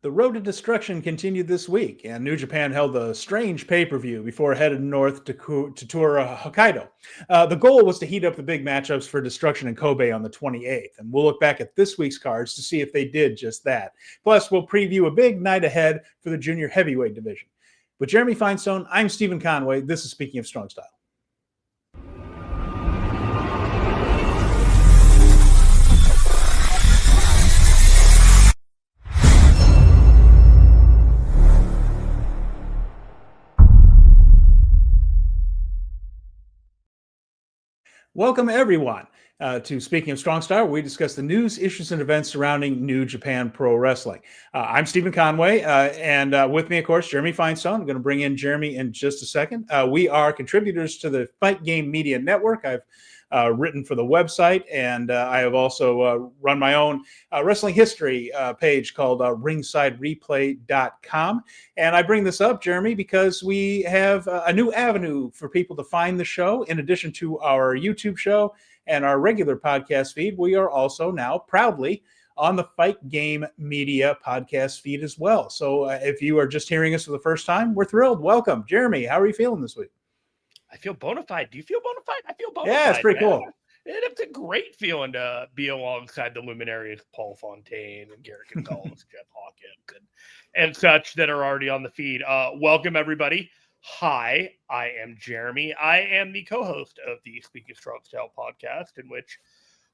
The road to destruction continued this week, and New Japan held a strange pay-per-view before headed north to tour Hokkaido. The goal was to heat up the big matchups for Destruction and Kobe on the 28th, and we'll look back at this week's cards to see if they did just that. Plus, we'll preview a big night ahead for the junior heavyweight division. With Jeremy Finestone, I'm Stephen Conway. This is Speaking of Strong Style. Welcome, everyone, to Speaking of Strong Style, where we discuss the news, issues, and events surrounding New Japan Pro Wrestling. I'm Stephen Conway, and with me, of course, Jeremy Finestone. I'm going to bring in Jeremy in just a second. We are contributors to the Fight Game Media Network. I've written for the website, and I have also run my own wrestling history page called ringsidereplay.com. And I bring this up, Jeremy, because we have a new avenue for people to find the show. In addition to our YouTube show and our regular podcast feed, we are also now proudly on the Fight Game Media podcast feed as well. So if you are just hearing us for the first time, we're thrilled. Welcome. Jeremy, how are you feeling this week? I feel bona fide. Do you feel bona fide? I feel bona fide. Yeah, it's pretty cool. It's a great feeling to be alongside the luminaries Paul Fontaine and Garrett Gonzalez, Jeff Hawkins, and such that are already on the feed. Welcome, everybody. Hi, I am Jeremy. I am the co-host of the Speaking of Strong Style podcast, in which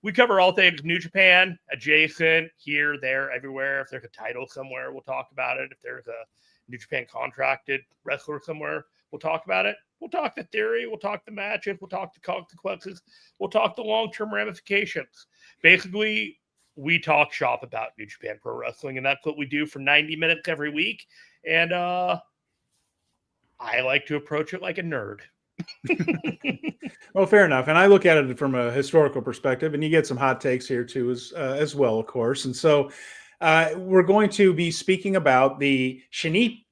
we cover all things New Japan, adjacent, here, there, everywhere. If there's a title somewhere, we'll talk about it. If there's a New Japan contracted wrestler somewhere, we'll talk about it. We'll talk the theory. We'll talk the matches. We'll talk the consequences. We'll talk the long-term ramifications. Basically, we talk shop about New Japan Pro Wrestling, and that's what we do for 90 minutes every week. And I like to approach it like a nerd. Well, fair enough. And I look at it from a historical perspective, and you get some hot takes here too as well, of course. And so we're going to be speaking about the Shinnichi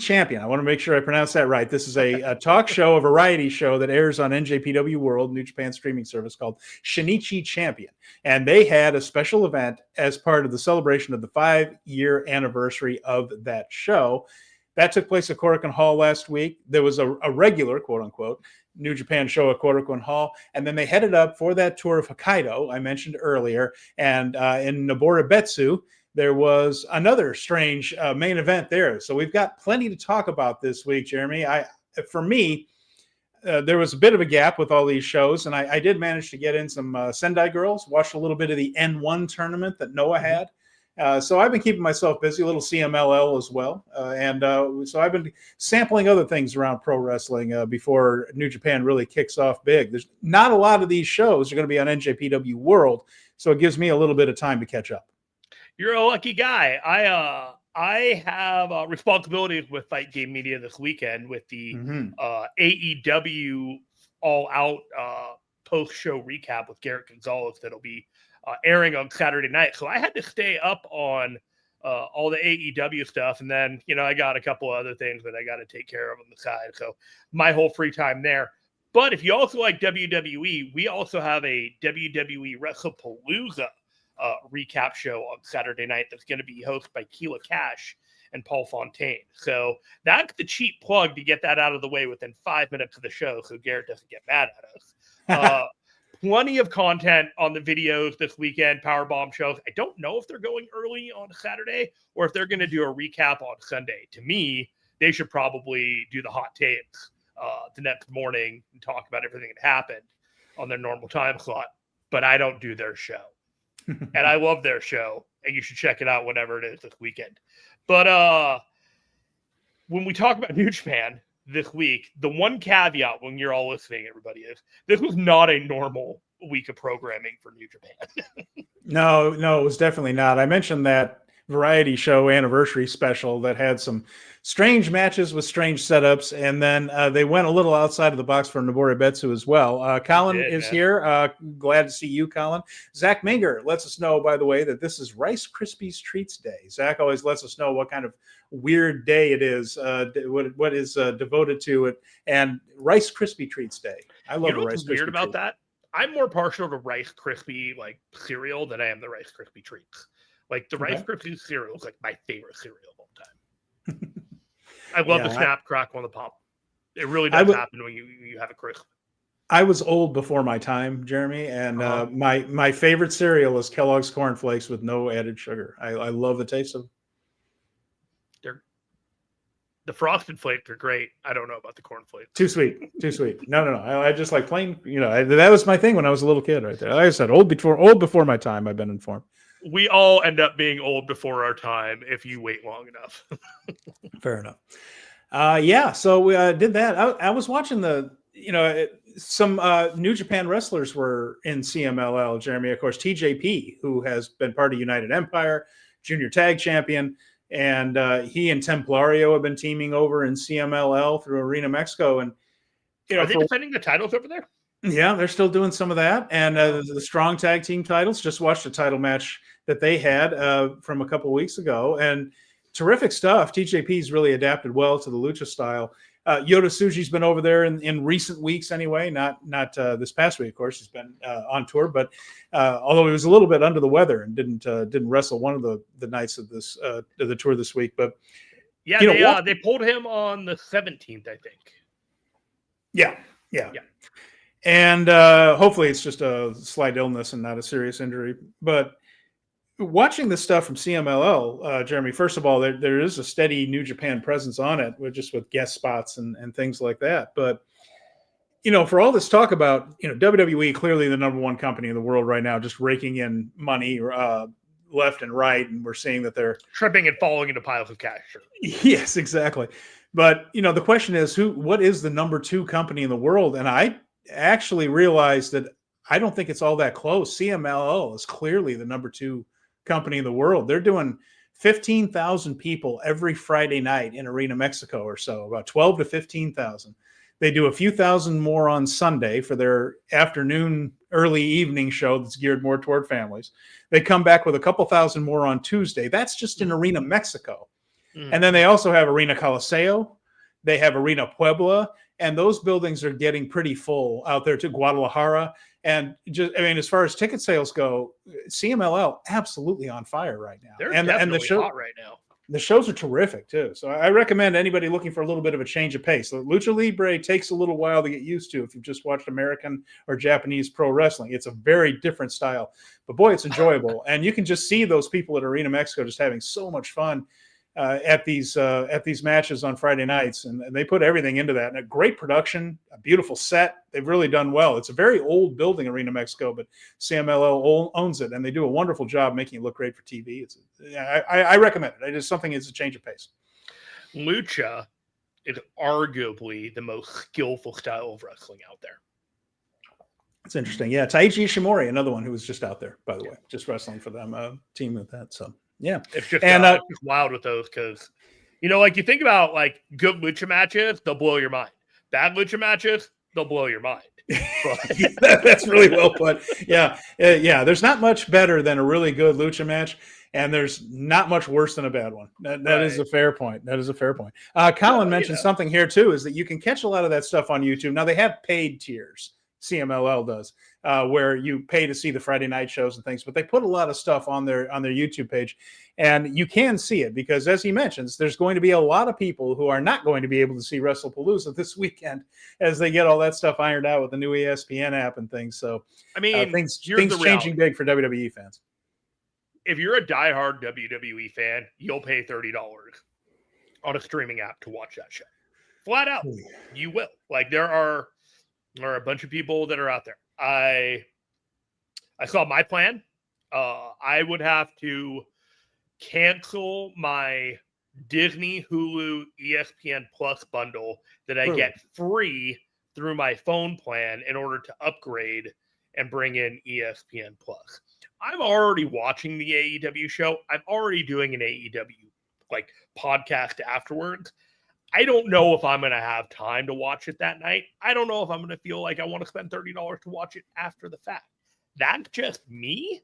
Champion. I want to make sure I pronounce that right. This is a talk show, a variety show that airs on NJPW World, New Japan streaming service, called Shinnichi Champion. And they had a special event as part of the celebration of the 5-year anniversary of that show. That took place at Korakuen Hall last week. There was a regular, quote unquote, New Japan show at Korakuen Hall. And then they headed up for that tour of Hokkaido, I mentioned earlier. And in Noboribetsu, there was another strange main event there. So we've got plenty to talk about this week, Jeremy. For me, there was a bit of a gap with all these shows, and I did manage to get in some Sendai Girls, watched a little bit of the N1 tournament that Noah had. So I've been keeping myself busy, a little CMLL as well. So I've been sampling other things around pro wrestling before New Japan really kicks off big. There's not a lot of these shows are going to be on NJPW World, so it gives me a little bit of time to catch up. You're a lucky guy. I have responsibilities with Fight Game Media this weekend with the AEW All Out post-show recap with Garrett Gonzalez that'll be airing on Saturday night. So I had to stay up on all the AEW stuff. And then, I got a couple of other things that I got to take care of on the side. So my whole free time there. But if you also like WWE, we also have a WWE WrestlePalooza recap show on Saturday night that's going to be hosted by Keila Cash and Paul Fontaine. So that's the cheap plug to get that out of the way within 5 minutes of the show so Garrett doesn't get mad at us. Plenty of content on the videos this weekend, Powerbomb shows. I don't know if they're going early on Saturday or if they're going to do a recap on Sunday. To me, they should probably do the hot tapes the next morning and talk about everything that happened on their normal time slot. But I don't do their show. And I love their show, and you should check it out whenever it is this weekend. But when we talk about New Japan this week, the one caveat when you're all listening, everybody, is this was not a normal week of programming for New Japan. No, it was definitely not. I mentioned that variety show anniversary special that had some strange matches with strange setups, and then they went a little outside of the box for Noboribetsu as well. Colin is here. Glad to see you, Colin. Zach Minger lets us know, by the way, that this is Rice Krispies Treats Day. Zach always lets us know what kind of weird day it is, what is devoted to it, and Rice Krispie Treats Day. I love the Rice Krispie weird about treat. That? I'm more partial to Rice Krispie like cereal than I am the Rice Krispie treats. Like the Rice Okay. Krispies cereal is like my favorite cereal of all time. I love the snap, crackle, and the pop. It really does happen when you have a crisp. I was old before my time, Jeremy, and my favorite cereal is Kellogg's Corn Flakes with no added sugar. I love the taste of them. The Frosted Flakes are great. I don't know about the Corn Flakes. Too sweet. No. I just like plain. That was my thing when I was a little kid, right there. Like I said, old before my time. I've been informed. We all end up being old before our time if you wait long enough. Fair enough. Yeah. So we did that. I was watching some New Japan wrestlers were in CMLL, Jeremy. Of course, TJP, who has been part of United Empire, junior tag champion. And he and Templario have been teaming over in CMLL through Arena Mexico. And are they defending the titles over there? Yeah, they're still doing some of that. And the strong tag team titles, just watched a title match that they had from a couple of weeks ago. And terrific stuff. TJP's really adapted well to the lucha style. Yoda Tsuji's been over there in recent weeks anyway, not this past week, of course. He's been on tour, but although he was a little bit under the weather and didn't wrestle one of the nights of the tour this week. But yeah, they pulled him on the 17th, I think. Yeah. And hopefully it's just a slight illness and not a serious injury. But watching this stuff from CMLL, Jeremy, first of all, there is a steady New Japan presence on it, with guest spots and things like that. But, for all this talk about, WWE, clearly the number one company in the world right now, just raking in money left and right. And we're seeing that they're tripping and falling into piles of cash. Sure. Yes, exactly. But, the question is, what is the number two company in the world? And I actually realized that I don't think it's all that close. CMLL is clearly the number two company in the world. They're doing 15,000 people every Friday night in Arena Mexico or so, about 12 to 15,000. They do a few thousand more on Sunday for their afternoon, early evening show that's geared more toward families. They come back with a couple thousand more on Tuesday. That's just in Arena Mexico. And then they also have Arena Coliseo. They have Arena Puebla. And those buildings are getting pretty full out there to Guadalajara. And as far as ticket sales go, CMLL absolutely on fire right now. They're definitely hot right now. The shows are terrific too. So I recommend anybody looking for a little bit of a change of pace. Lucha Libre takes a little while to get used to if you've just watched American or Japanese pro wrestling. It's a very different style, but boy, it's enjoyable. And you can just see those people at Arena Mexico just having so much fun at these matches on Friday nights, and they put everything into that. And a great production, a beautiful set. They've really done well. It's a very old building, Arena Mexico, but CMLL owns it, and they do a wonderful job making it look great for TV. I recommend it. It's a change of pace. Lucha is arguably the most skillful style of wrestling out there. It's interesting. Yeah, Taiji Ishimori, another one who was just out there, by the way, just wrestling for them, team with that. So. Yeah, it's just wild with those because, you think about like good lucha matches, they'll blow your mind. Bad lucha matches, they'll blow your mind. That's really well put. Yeah. There's not much better than a really good lucha match, and there's not much worse than a bad one. That is a fair point. Colin mentioned something here too, is that you can catch a lot of that stuff on YouTube. Now they have paid tiers. CMLL does, where you pay to see the Friday night shows and things, but they put a lot of stuff on their YouTube page, and you can see it because, as he mentions, there's going to be a lot of people who are not going to be able to see WrestlePalooza this weekend as they get all that stuff ironed out with the new ESPN app and things. So, things changing big for WWE fans. If you're a diehard WWE fan, you'll pay $30 on a streaming app to watch that show. Flat out, you will. Like there are a bunch of people that are out there. I saw my plan. I would have to cancel my Disney, Hulu, ESPN Plus bundle that I get free through my phone plan in order to upgrade and bring in ESPN Plus. I'm already watching the AEW show. I'm already doing an AEW podcast afterwards. I don't know if I'm going to have time to watch it that night. I don't know if I'm going to feel like I want to spend $30 to watch it after the fact. That's just me.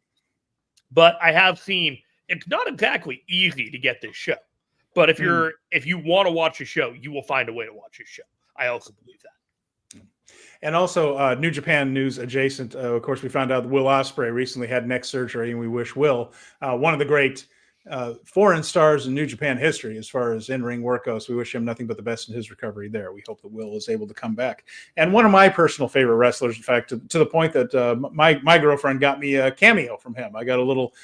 But I have seen it's not exactly easy to get this show. But if you want to watch a show, you will find a way to watch a show. I also believe that. And also, New Japan news adjacent. Of course, we found out that Will Ospreay recently had neck surgery, and we wish Will, one of the great foreign stars in New Japan history, as far as in-ring work goes, we wish him nothing but the best in his recovery there. We hope that Will is able to come back. And one of my personal favorite wrestlers, in fact, to the point that my girlfriend got me a cameo from him. I got a little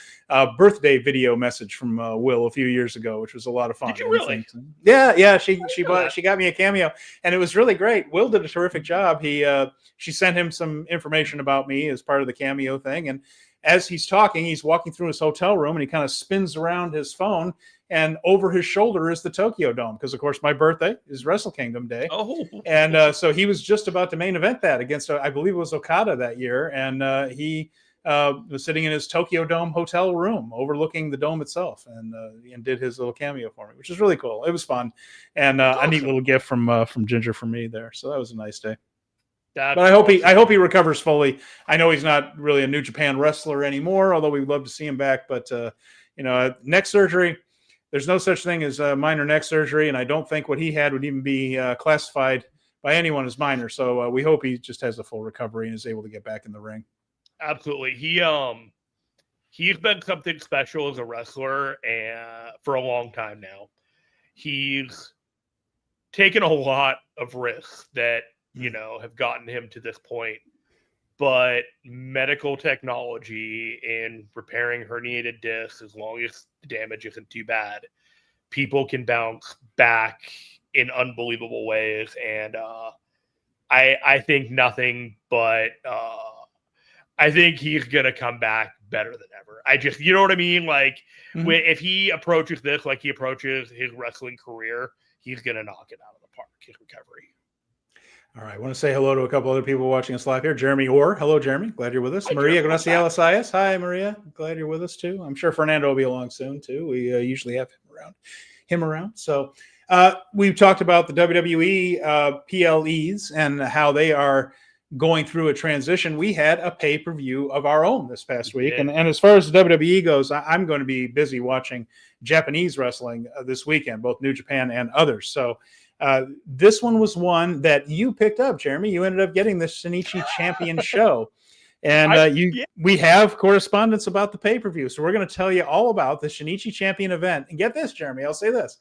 birthday video message from Will a few years ago, which was a lot of fun. Did you really? Yeah. She got me a cameo, and it was really great. Will did a terrific job. She sent him some information about me as part of the cameo thing, and as he's talking, he's walking through his hotel room, and he kind of spins around his phone, and over his shoulder is the Tokyo Dome, because, of course, my birthday is Wrestle Kingdom Day. Oh. And so he was just about to main event that against, I believe it was Okada that year, and he was sitting in his Tokyo Dome hotel room overlooking the dome itself, and did his little cameo for me, which is really cool. It was fun, and a neat little gift from Ginger for me there. So that was a nice day. But I hope he recovers fully. I know he's not really a New Japan wrestler anymore, although we'd love to see him back. But neck surgery, there's no such thing as minor neck surgery, and I don't think what he had would even be classified by anyone as minor. So we hope he just has a full recovery and is able to get back in the ring. Absolutely. He's been something special as a wrestler and for a long time now. He's taken a lot of risks that have gotten him to this point, but medical technology in repairing herniated discs, as long as the damage isn't too bad, people can bounce back in unbelievable ways. And I think nothing but I think he's gonna come back better than ever. You know what I mean? Like, if he approaches this like he approaches his wrestling career, he's gonna knock it out of the park, his recovery. All right. I want to say hello to a couple other people watching us live here. Jeremy Orr. Hello, Jeremy. Glad you're with us. Hi, Maria Graciela Sayas. Hi, Maria. Glad you're with us, too. I'm sure Fernando will be along soon, too. We usually have him around. So we've talked about the WWE PLEs and how they are going through a transition. We had a pay-per-view of our own this past week. And as far as the WWE goes, I'm going to be busy watching Japanese wrestling this weekend, both New Japan and others. So this one was one that you picked up, Jeremy. You ended up getting the Shinnichi Champion show. And we have correspondence about the pay-per-view. So we're going to tell you all about the Shinnichi Champion event. And get this, Jeremy, I'll say this.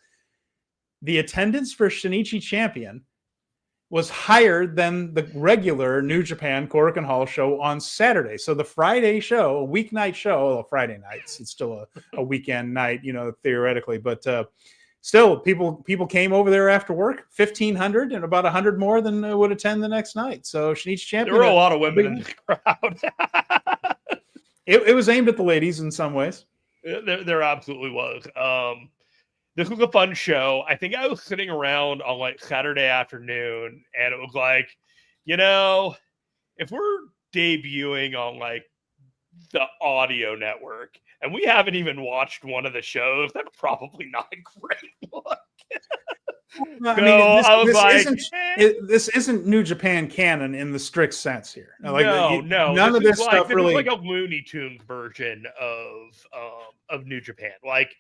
The attendance for Shinnichi Champion was higher than the regular New Japan Korakuen Hall show on Saturday. So the Friday show, a weeknight show, well, Friday nights, it's still a weekend night, theoretically, but still, people came over there after work, 1,500, and about 100 more than would attend the next night. So Shinnichi Champion. There were a lot of women in the crowd. It was aimed at the ladies in some ways. There absolutely was. This was a fun show. I think I was sitting around on like Saturday afternoon, and it was like, if we're debuting on like the audio network, and we haven't even watched one of the shows, that's probably not a great look. This isn't New Japan canon in the strict sense here. No. None of this stuff really. It's like a Looney Tunes version of New Japan. Like,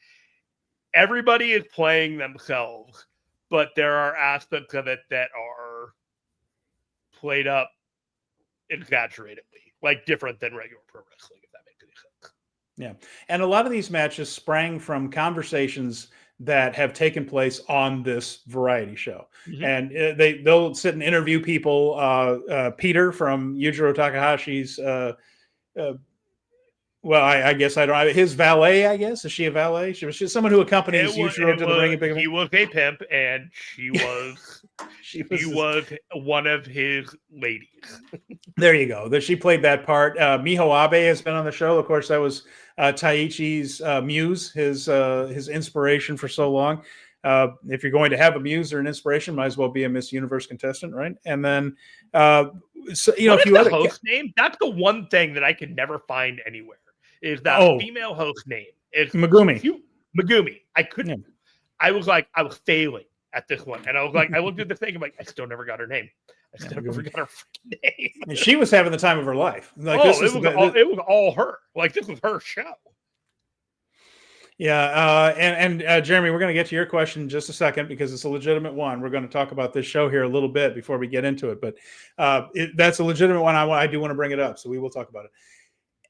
everybody is playing themselves, but there are aspects of it that are played up exaggeratedly, like different than regular pro wrestling, if that makes any sense. Yeah. And a lot of these matches sprang from conversations that have taken place on this variety show. Mm-hmm. And they'll sit and interview people. Peter from Yujiro Takahashi's, I guess I don't. His valet, I guess. Is she a valet? She was someone who accompanies Yujiro to the ring. He was a pimp, and she was she was one of his ladies. There you go. She played that part. Miho Abe has been on the show. Of course, that was Taichi's muse, his inspiration for so long. If you're going to have a muse or an inspiration, might as well be a Miss Universe contestant, right? And then, a few other host name. That's the one thing that I can never find anywhere. Is that female host name? It's Megumi. Megumi. I couldn't. Yeah. I was failing at this one, and I was like, I looked at the thing. I'm like, I still never got her name. I still never got her freaking name. And she was having the time of her life. Like, it was all her. Like, this was her show. Yeah, and Jeremy, we're going to get to your question in just a second because it's a legitimate one. We're going to talk about this show here a little bit before we get into it, but that's a legitimate one. I do want to bring it up, so we will talk about it.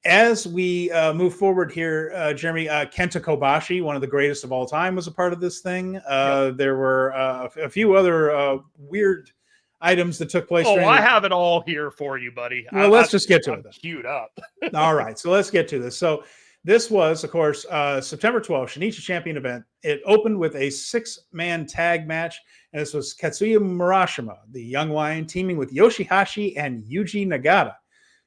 As we move forward here, Jeremy, Kenta Kobashi, one of the greatest of all time, was a part of this thing. Yep. There were a few other weird items that took place. Oh, I have it all here for you, buddy. Well, let's just get to it then. Queued up. All right, so let's get to this. So this was, of course, September 12th, Shinichi Champion event. It opened with a 6-man tag match, and this was Katsuya Murashima, the young lion, teaming with Yoshihashi and Yuji Nagata,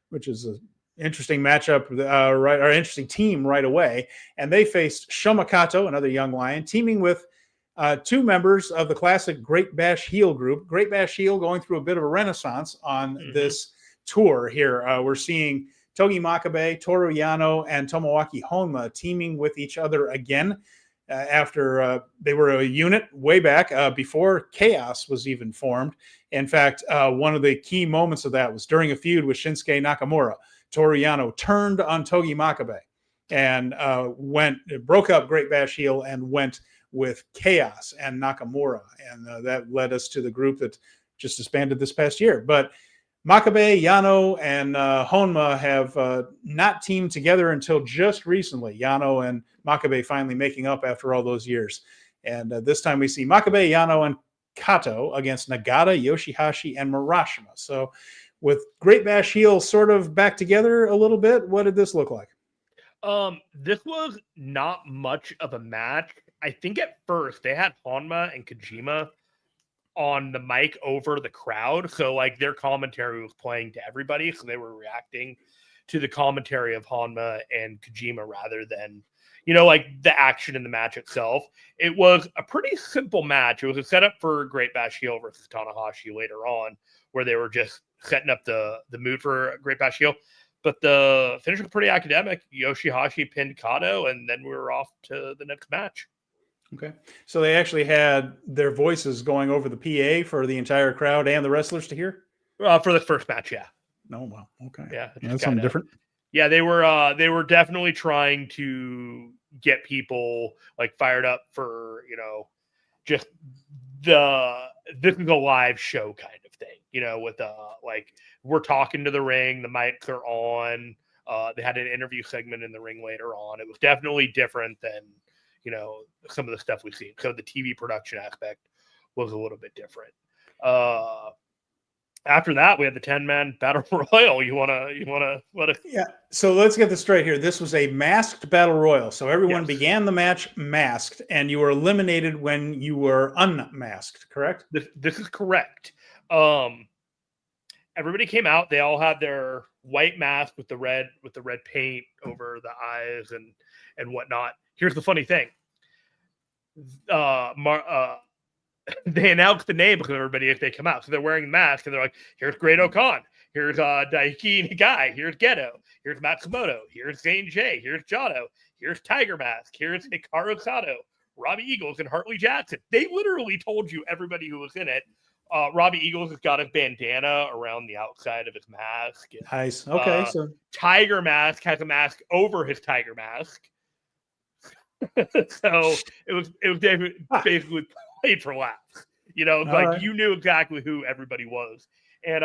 which is an interesting matchup, interesting team right away. And they faced Shomakato, another young lion, teaming with two members of the classic Great Bash Heel group. Great Bash Heel going through a bit of a renaissance on this tour here. We're seeing Togi Makabe, Toru Yano, and Tomoaki Honma teaming with each other again after they were a unit way back before Chaos was even formed. In fact, one of the key moments of that was during a feud with Shinsuke Nakamura. Toru Yano turned on Togi Makabe and broke up Great Bash Heel and went with Chaos and Nakamura. And that led us to the group that just disbanded this past year. But Makabe, Yano, and Honma have not teamed together until just recently. Yano and Makabe finally making up after all those years. And this time we see Makabe, Yano, and Kato against Nagata, Yoshihashi, and Murashima. So with Great Bash Heel sort of back together a little bit, what did this look like? This was not much of a match. I think at first they had Honma and Kojima on the mic over the crowd. So like their commentary was playing to everybody. So they were reacting to the commentary of Honma and Kojima rather than, like the action in the match itself. It was a pretty simple match. It was a setup for Great Bash Heel versus Tanahashi later on, where they were just setting up the mood for Great Bash Heel. But the finish was pretty academic. Yoshihashi pinned Kato, and then we were off to the next match. Okay. So they actually had their voices going over the PA for the entire crowd and the wrestlers to hear? For the first match, yeah. Oh, well, okay. Yeah. That's something different. Yeah, they were definitely trying to get people like fired up for, just this is a live show kind of thing, with like we're talking to the ring, the mics are on. They had an interview segment in the ring later on. It was definitely different than some of the stuff we've seen. So the TV production aspect was a little bit different. After that, we had the 10-man battle royal. You wanna let us? Yeah. So let's get this straight here. This was a masked battle royal. So everyone began the match masked, and you were eliminated when you were unmasked. Correct? This is correct. Everybody came out. They all had their white mask with the red paint over the eyes and whatnot. Here's the funny thing. They announced the name of everybody if they come out. So they're wearing the mask and they're like, here's Great Okan. Here's Daiki Nagai. Here's Geto. Here's Matsumoto. Here's Zane J. Here's Jado. Here's Tiger Mask. Here's Hikaru Sato. Robbie Eagles and Hartley Jackson. They literally told you everybody who was in it. Robbie Eagles has got a bandana around the outside of his mask. Nice. Okay. So Tiger Mask has a mask over his Tiger Mask. So it was basically played for laughs. You knew exactly who everybody was. And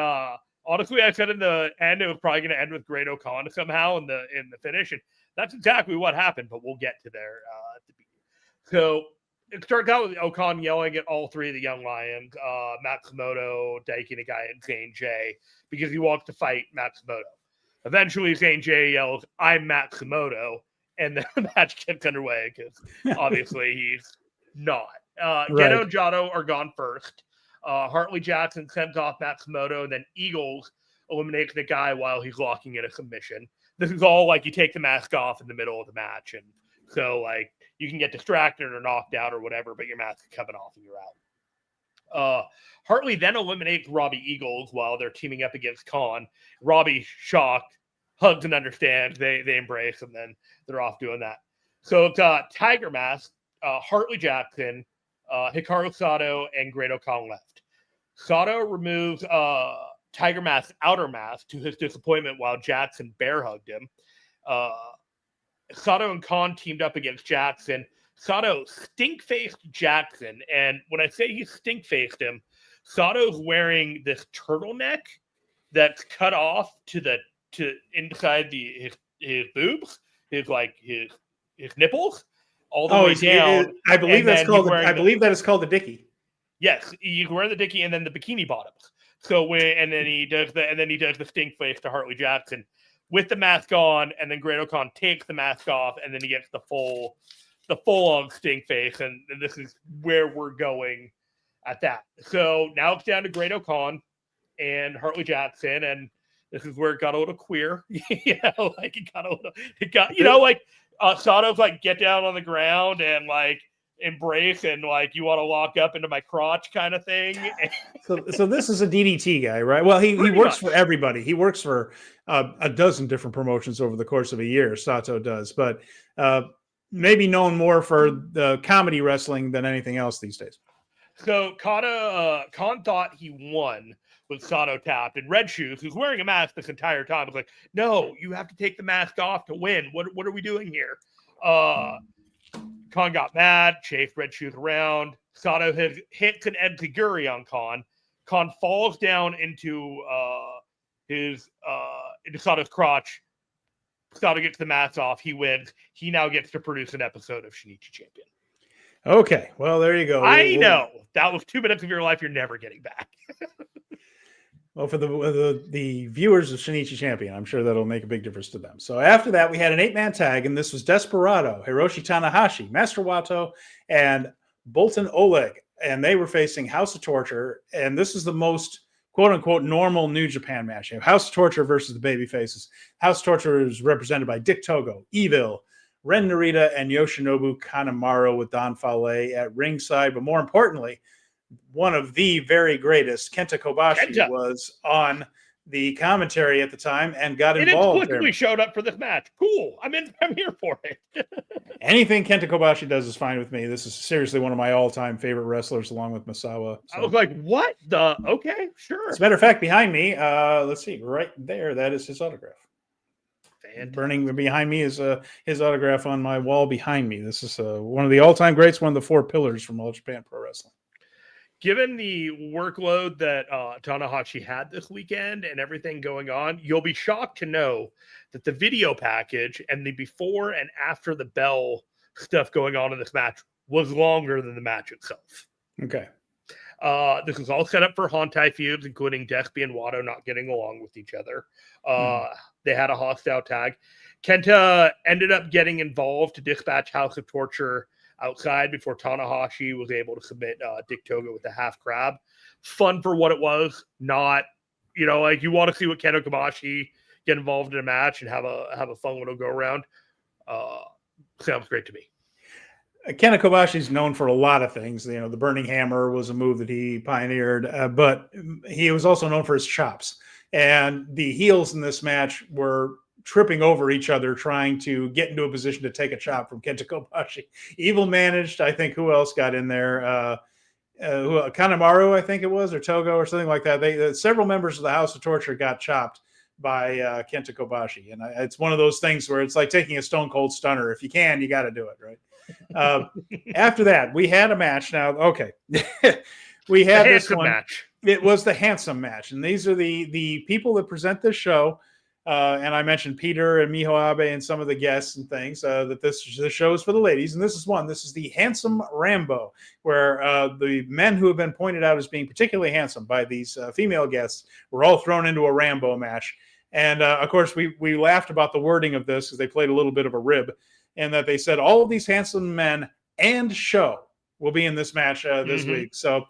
honestly, I said in the end it was probably going to end with Great Okan somehow in the finish, and that's exactly what happened. But we'll get to there at the beginning. So it starts out with Okan yelling at all three of the young lions, Matsumoto, Daiki Nagai, and Zane J, because he wants to fight Matsumoto. Eventually, Zane J yells, "I'm Matsumoto," and then the match gets underway because obviously he's not. Geto and Jado are gone first. Hartley Jackson sends off Matsumoto, and then Eagles eliminates the guy while he's locking in a submission. This is all like you take the mask off in the middle of the match, and so like you can get distracted or knocked out or whatever, but your mask is coming off and you're out. Hartley then eliminates Robbie Eagles while they're teaming up against Khan. Robbie, shocked, hugs and understands. They embrace, and then they're off doing that. So it's Tiger Mask, Hartley Jackson, Hikaru Sato, and Great Okan left. Sato removes Tiger Mask's outer mask to his disappointment while Jackson bear hugged him. Sato and Khan teamed up against Jackson. Sato stink-faced Jackson, and when I say he stink-faced him, Sato's wearing this turtleneck that's cut off to inside his boobs, his nipples, all the way down. I believe that is called the dickie. Yes, he's wearing the dickie and then the bikini bottoms. So then he does the stink face to Hartley Jackson with the mask on, and then Great Khan takes the mask off, and then he gets the full on stink face, and this is where we're going at that. So now it's down to Great Khan and Hartley Jackson, and this is where it got a little queer. Sato's like, get down on the ground and like embrace and like, you want to walk up into my crotch kind of thing. So this is a DDT guy, right? Well, he works for everybody. He works for a dozen different promotions over the course of a year. Sato does, but maybe known more for the comedy wrestling than anything else these days. So Khan thought he won with Sato tapped, and Red Shoes, who's wearing a mask this entire time, was like, no, you have to take the mask off to win. What are we doing here? Khan got mad, chased Red Shoes around. Sato hits an enziguri on Khan. Khan falls down into Sato's crotch. Sato gets the mask off. He wins. He now gets to produce an episode of Shinnichi Champion. Okay, well, there you go. I know. That was 2 minutes of your life you're never getting back. Well, for the viewers of Shinnichi Champion, I'm sure that'll make a big difference to them. So after that, we had an 8-man tag, and this was Desperado, Hiroshi Tanahashi, Master Wato, and Bolton Oleg. And they were facing House of Torture, and this is the most quote-unquote normal New Japan match. You have House of Torture versus the Babyfaces. House of Torture is represented by Dick Togo, Evil, Ren Narita, and Yoshinobu Kanemaru with Don Fale at ringside. But more importantly, one of the very greatest, Kenta Kobashi, was on the commentary at the time and got involved. Inexplicably showed up for this match. Cool. I'm here for it. Anything Kenta Kobashi does is fine with me. This is seriously one of my all-time favorite wrestlers, along with Misawa. So. I was like, what the? Okay, sure. As a matter of fact, behind me, let's see, right there, that is his autograph. Fantastic. Burning behind me is his autograph on my wall behind me. This is one of the all-time greats, one of the 4 pillars from All Japan Pro Wrestling. Given the workload that Tanahashi had this weekend and everything going on, you'll be shocked to know that the video package and the before and after the bell stuff going on in this match was longer than the match itself. Okay. This was all set up for Hontai feuds, including Despy and Wato not getting along with each other. They had a hostile tag. Kenta ended up getting involved to dispatch House of Torture outside before Tanahashi was able to submit Dick Togo with the half crab. Fun for what it was. Not, you want to see what Kenta Kobashi get involved in a match and have a fun little go around. Sounds great to me. Kenta Kobashi is known for a lot of things. The Burning Hammer was a move that he pioneered, but he was also known for his chops. And the heels in this match were tripping over each other, trying to get into a position to take a chop from Kenta Kobashi. Evil managed. I think who else got in there? Kanemaru, I think it was, or Togo, or something like that. Several members of the House of Torture got chopped by Kenta Kobashi, and it's one of those things where it's like taking a Stone Cold Stunner. If you can, you got to do it, right? After that, we had a match. Now, okay, we had this one. Match. It was the handsome match, and these are the people that present this show. And I mentioned Peter and Miho Abe and some of the guests and things that the show is for the ladies. And this is one. This is the Handsome Rambo, where the men who have been pointed out as being particularly handsome by these female guests were all thrown into a Rambo match. And, of course, we laughed about the wording of this because they played a little bit of a rib, and that they said all of these handsome men and show will be in this match this week. So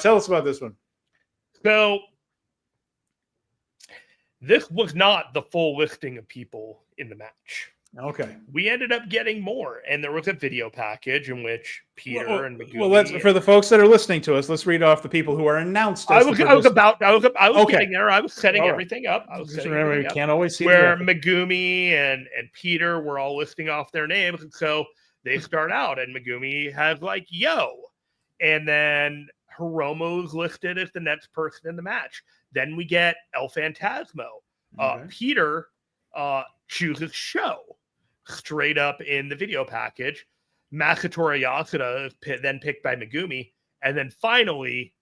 tell us about this one. So this was not the full listing of people in the match. Okay. We ended up getting more, and there was a video package in which Peter and Megumi... Well, for the folks that are listening to us, let's read off the people who are announced. I was getting there. I was setting everything up. You can't always see where Megumi and Peter were all listing off their names, and so they start out, and Megumi has like, yo, and then Hiromu's listed as the next person in the match. Then we get El Phantasmo. Okay. Peter chooses Show. straight up in the video package. Masatori Yasuda is then picked by Megumi. And then finally,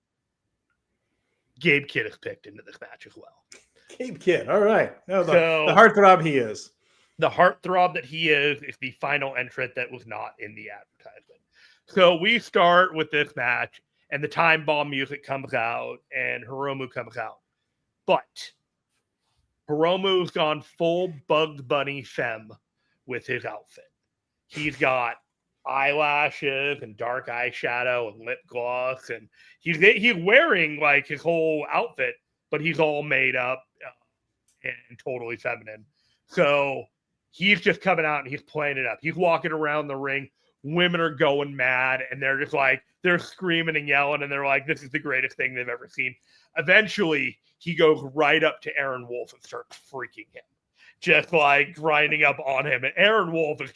Gabe Kidd is picked into this match as well. Gabe Kidd. All right. Oh, the heartthrob he is. The heartthrob that he is the final entrant that was not in the advertisement. So we start with this match, and the time bomb music comes out, and Hiromu comes out. But Hiromu's gone full Bugs Bunny femme with his outfit. He's got eyelashes and dark eyeshadow and lip gloss, and he's wearing like his whole outfit, but he's all made up and totally feminine. So he's just coming out and he's playing it up. He's walking around the ring. Women are going mad, and they're just like, they're screaming and yelling, and they're like, this is the greatest thing they've ever seen. Eventually, he goes right up to Aaron Wolf and starts freaking him, just like grinding up on him. And Aaron Wolf is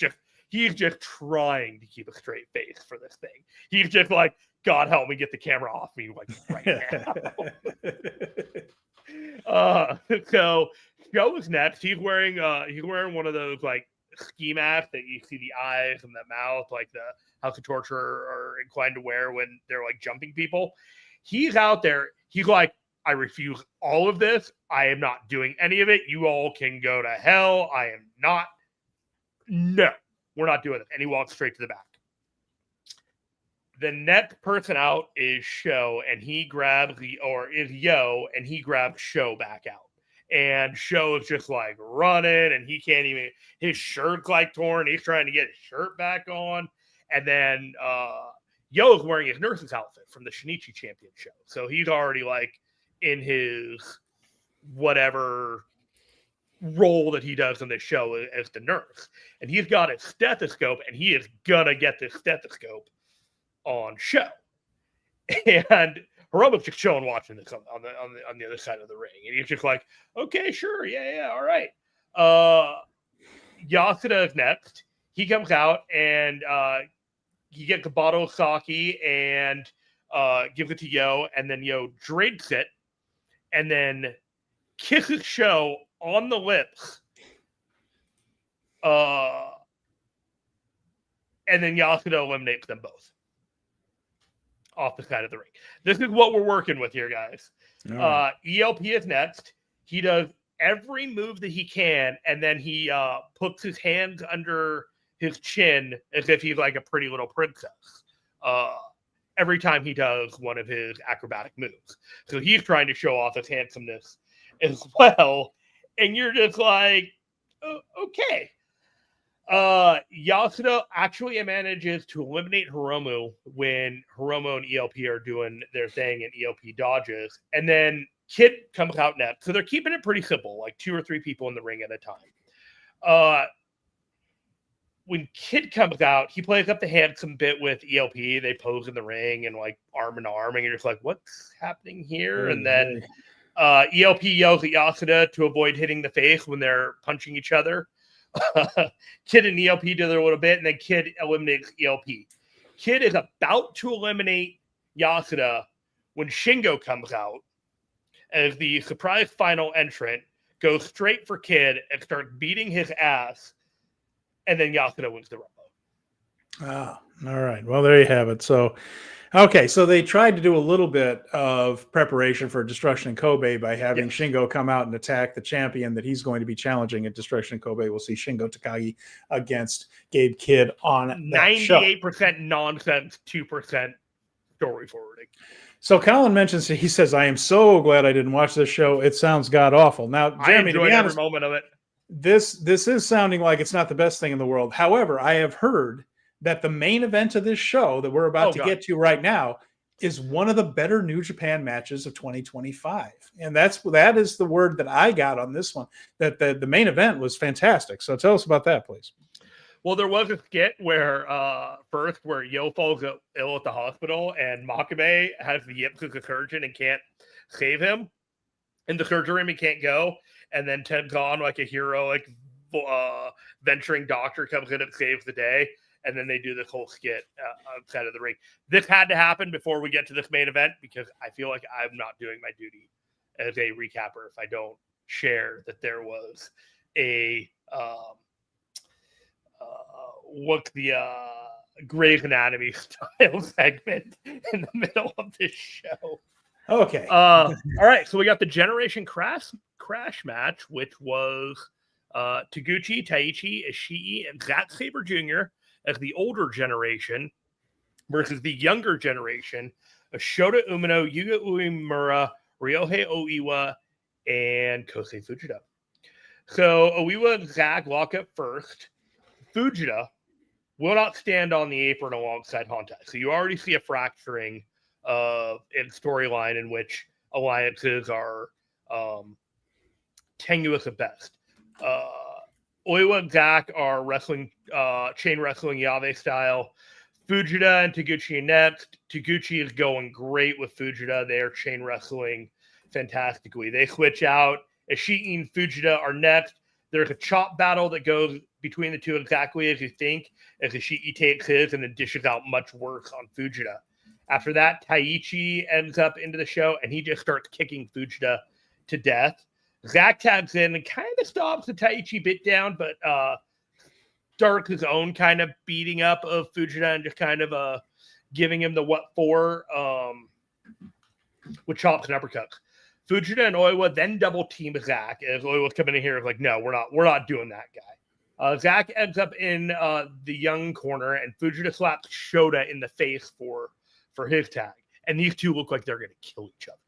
he's just trying to keep a straight face for this thing. He's just like, God help me get the camera off me like right now. So Joe is next. He's wearing one of those like ski masks that you see the eyes and the mouth, like the House of Torture are inclined to wear when they're like jumping people. He's out there. He's like, I refuse all of this. I am not doing any of it. You all can go to hell. I am not. No, we're not doing it. And he walks straight to the back. The next person out is Sho, and he grabs is Yo, and he grabs Sho back out. And Sho is just like running, and he can't even, his shirt's like torn. He's trying to get his shirt back on. And then Yo is wearing his nurse's outfit from the Shinnichi Champion show. So he's already like in his whatever role that he does in this show as the nurse. And he's got his stethoscope, and he is gonna get this stethoscope on Sho. And Hiromu's just chilling watching this on the other side of the ring. And he's just like, okay, sure, yeah, all right. Yasuda is next. He comes out, and he gets a bottle of sake and gives it to Yo, and then Yo drinks it and then kisses Sho on the lips. And then Yasuda eliminates them both off the side of the ring. This is what we're working with here, guys. Right. ELP is next. He does every move that he can, and then he puts his hands under his chin as if he's like a pretty little princess. Every time he does one of his acrobatic moves. So he's trying to show off his handsomeness as well. And you're just like, oh, okay. Yasuda actually manages to eliminate Hiromu when Hiromu and ELP are doing their thing and ELP dodges. And then Kid comes out next. So they're keeping it pretty simple, like 2 or 3 people in the ring at a time. When Kid comes out, he plays up the handsome bit with ELP. They pose in the ring and like arm in arm, and you're just like, what's happening here? And then ELP yells at Yasuda to avoid hitting the face when they're punching each other. Kid and ELP do their little bit, and then Kid eliminates ELP. Kid is about to eliminate Yasuda when Shingo comes out as the surprise final entrant, goes straight for Kid and starts beating his ass. And then Yasuda wins the Rumble. All right. Well, there you have it. So, okay. So they tried to do a little bit of preparation for Destruction in Kobe by having Shingo come out and attack the champion that he's going to be challenging at Destruction in Kobe. We'll see Shingo Takagi against Gabe Kidd on 98% nonsense, 2% story forwarding. So Colin mentions, he says, I am so glad I didn't watch this show. It sounds god awful. Now, Jeremy, I enjoyed every moment of it. This is sounding like it's not the best thing in the world. However, I have heard that the main event of this show that we're about to get to right now is one of the better New Japan matches of 2025. And that is the word that I got on this one, that the main event was fantastic. So tell us about that, please. Well, there was a skit where Yo falls ill at the hospital, and Makabe has the yips as a surgeon and can't save him. In the surgery room, he can't go. And then Ted Gone, like a heroic venturing doctor, comes in and saves the day. And then they do this whole skit outside of the ring. This had to happen before we get to this main event, because I feel like I'm not doing my duty as a recapper if I don't share that there was a look the Grey's Anatomy style segment in the middle of this show. Okay. All right. So we got the Generation Crash match, which was Taguchi, Taichi, Ishii, and Zack Sabre Jr. as the older generation versus the younger generation of Shota Umino, Yuga Uemura, Ryohei Oiwa, and Kosei Fujita. So Oiwa and Zack lock up first. Fujita will not stand on the apron alongside Hontai. So you already see a fracturing in storyline in which alliances are tenuous at best. Oiwa and Zack are wrestling, chain wrestling Yave style. Fujita and Taguchi next. Taguchi is going great with Fujita. They are chain wrestling fantastically. They switch out. Ishii and Fujita are next. There's a chop battle that goes between the two exactly as you think, as Ishii takes his and then dishes out much worse on Fujita. After that, Taichi ends up into the show, and he just starts kicking Fujita to death. Zack tags in and kind of stops the Taichi bit down, but starts his own kind of beating up of Fujita and just kind of giving him the what for with chops and uppercuts. Fujita and Oiwa then double team Zack as Oiwa's coming in here like, no, we're not doing that guy. Zack ends up in the young corner, and Fujita slaps Shota in the face for his tag. And these two look like they're going to kill each other.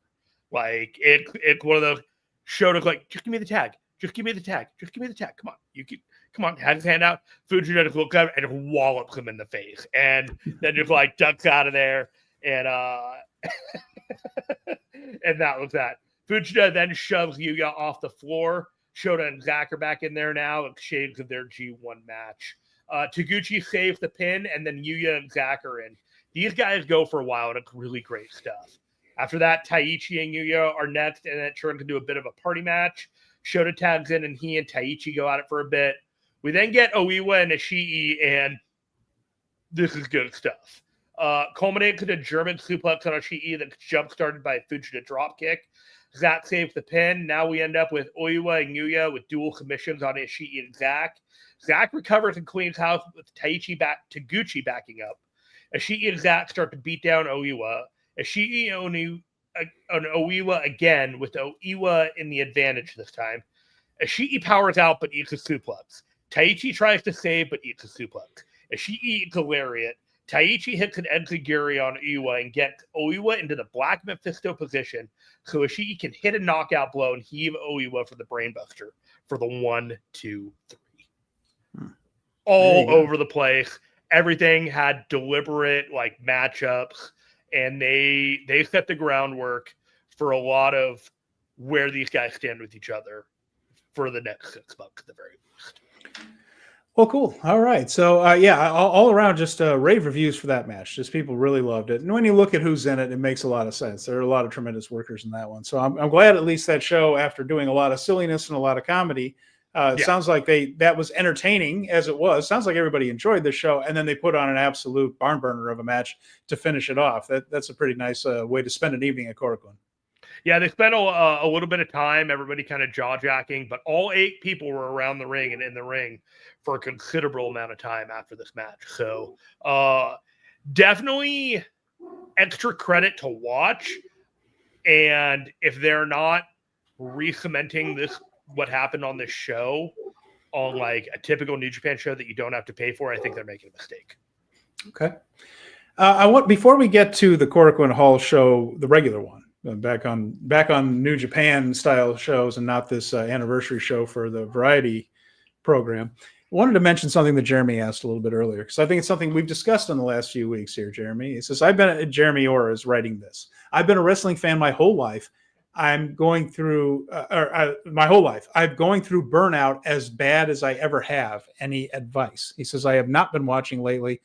Like, it's one of those, Shota's like, just give me the tag. Just give me the tag. Just give me the tag. Come on. Come on. Has his hand out. Fujita just looks at him and just wallops him in the face. And then just like ducks out of there. And and that was that. Fujita then shoves Yuya off the floor. Shota and Zack are back in there now, shades of their G1 match. Taguchi saves the pin, and then Yuya and Zack are in. These guys go for a while, and it's really great stuff. After that, Taichi and Yuya are next, and it turns into a bit of a party match. Shota tags in, and he and Taichi go at it for a bit. We then get Oiwa and Ishii, and this is good stuff. Culminates in a German suplex on Ishii that's jump-started by a Fujita dropkick. Zack saves the pin. Now we end up with Oiwa and Yuya with dual submissions on Ishii and Zack. Zack recovers and cleans house with Taguchi backing up. Ishii and Zack start to beat down Oiwa. Ishii and Oiwa again with Oiwa in the advantage this time. Ishii powers out but eats a suplex. Taichi tries to save but eats a suplex. Ishii eats a lariat. Taichi hits an enziguri on Oiwa and gets Oiwa into the Black Mephisto position so Ishii can hit a knockout blow and heave Oiwa for the brainbuster for the 1, 2, 3. All over the place. Everything had deliberate like matchups, and they set the groundwork for a lot of where these guys stand with each other for the next 6 months at the very least. Well, cool. All right. So, yeah, all around just rave reviews for that match. Just people really loved it. And when you look at who's in it, it makes a lot of sense. There are a lot of tremendous workers in that one. So I'm glad at least that show, after doing a lot of silliness and a lot of comedy, it sounds like that was entertaining as it was. Sounds like everybody enjoyed the show. And then they put on an absolute barn burner of a match to finish it off. That's a pretty nice way to spend an evening at Korakuen. Yeah, they spent a little bit of time, everybody kind of jaw-jacking, but all 8 people were around the ring and in the ring for a considerable amount of time after this match. So definitely extra credit to watch. And if they're not re-cementing this, what happened on this show, on like a typical New Japan show that you don't have to pay for, I think they're making a mistake. Okay. Before we get to the Korakuen Hall show, the regular one, back on New Japan style shows and not this anniversary show for the variety program, I wanted to mention something that Jeremy asked a little bit earlier, because I think it's something we've discussed in the last few weeks here, Jeremy. He says, Jeremy Orr is writing this. I've been a wrestling fan my whole life. I'm going through my whole life. I'm going through burnout as bad as I ever have. Any advice? He says, I have not been watching lately.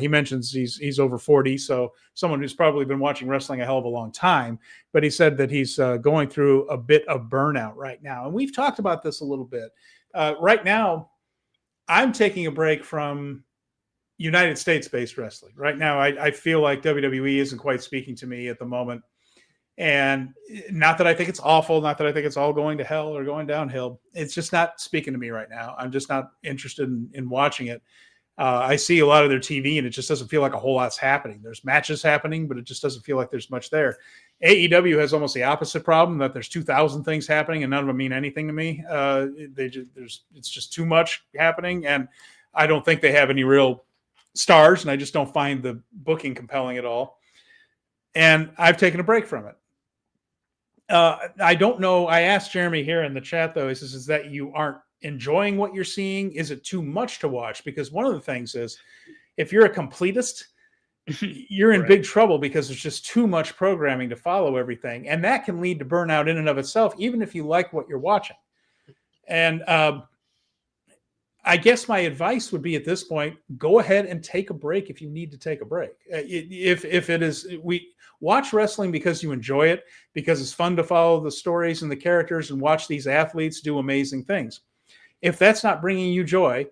He mentions he's over 40, so someone who's probably been watching wrestling a hell of a long time. But he said that he's going through a bit of burnout right now. And we've talked about this a little bit. Right now, I'm taking a break from United States-based wrestling. Right now, I feel like WWE isn't quite speaking to me at the moment. And not that I think it's awful, not that I think it's all going to hell or going downhill. It's just not speaking to me right now. I'm just not interested in watching it. I see a lot of their TV, and it just doesn't feel like a whole lot's happening. There's matches happening, but it just doesn't feel like there's much there. AEW has almost the opposite problem, that there's 2,000 things happening and none of them mean anything to me. It's just too much happening, and I don't think they have any real stars, and I just don't find the booking compelling at all. And I've taken a break from it. I don't know. I asked Jeremy here in the chat, though, is that you aren't enjoying what you're seeing? Is it too much to watch? Because one of the things is, if you're a completist, you're in big trouble, because there's just too much programming to follow everything. And that can lead to burnout in and of itself, even if you like what you're watching. And I guess my advice would be, at this point, go ahead and take a break if you need to take a break. If it is, watch wrestling because you enjoy it, because it's fun to follow the stories and the characters and watch these athletes do amazing things. If that's not bringing you joy,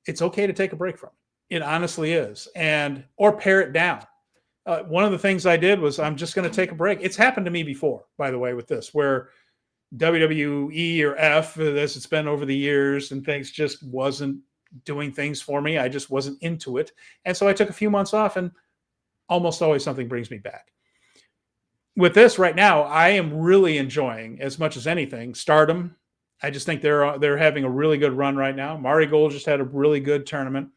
it's okay to take a break from it. It honestly is. Or pare it down. One of the things I did was, I'm just going to take a break. It's happened to me before, by the way, with this, where WWE or F, as it's been over the years, and things just wasn't doing things for me. I just wasn't into it. And so I took a few months off, and almost always something brings me back. With this right now, I am really enjoying, as much as anything, Stardom. I just think they're having a really good run right now. Mari Gold just had a really good tournament.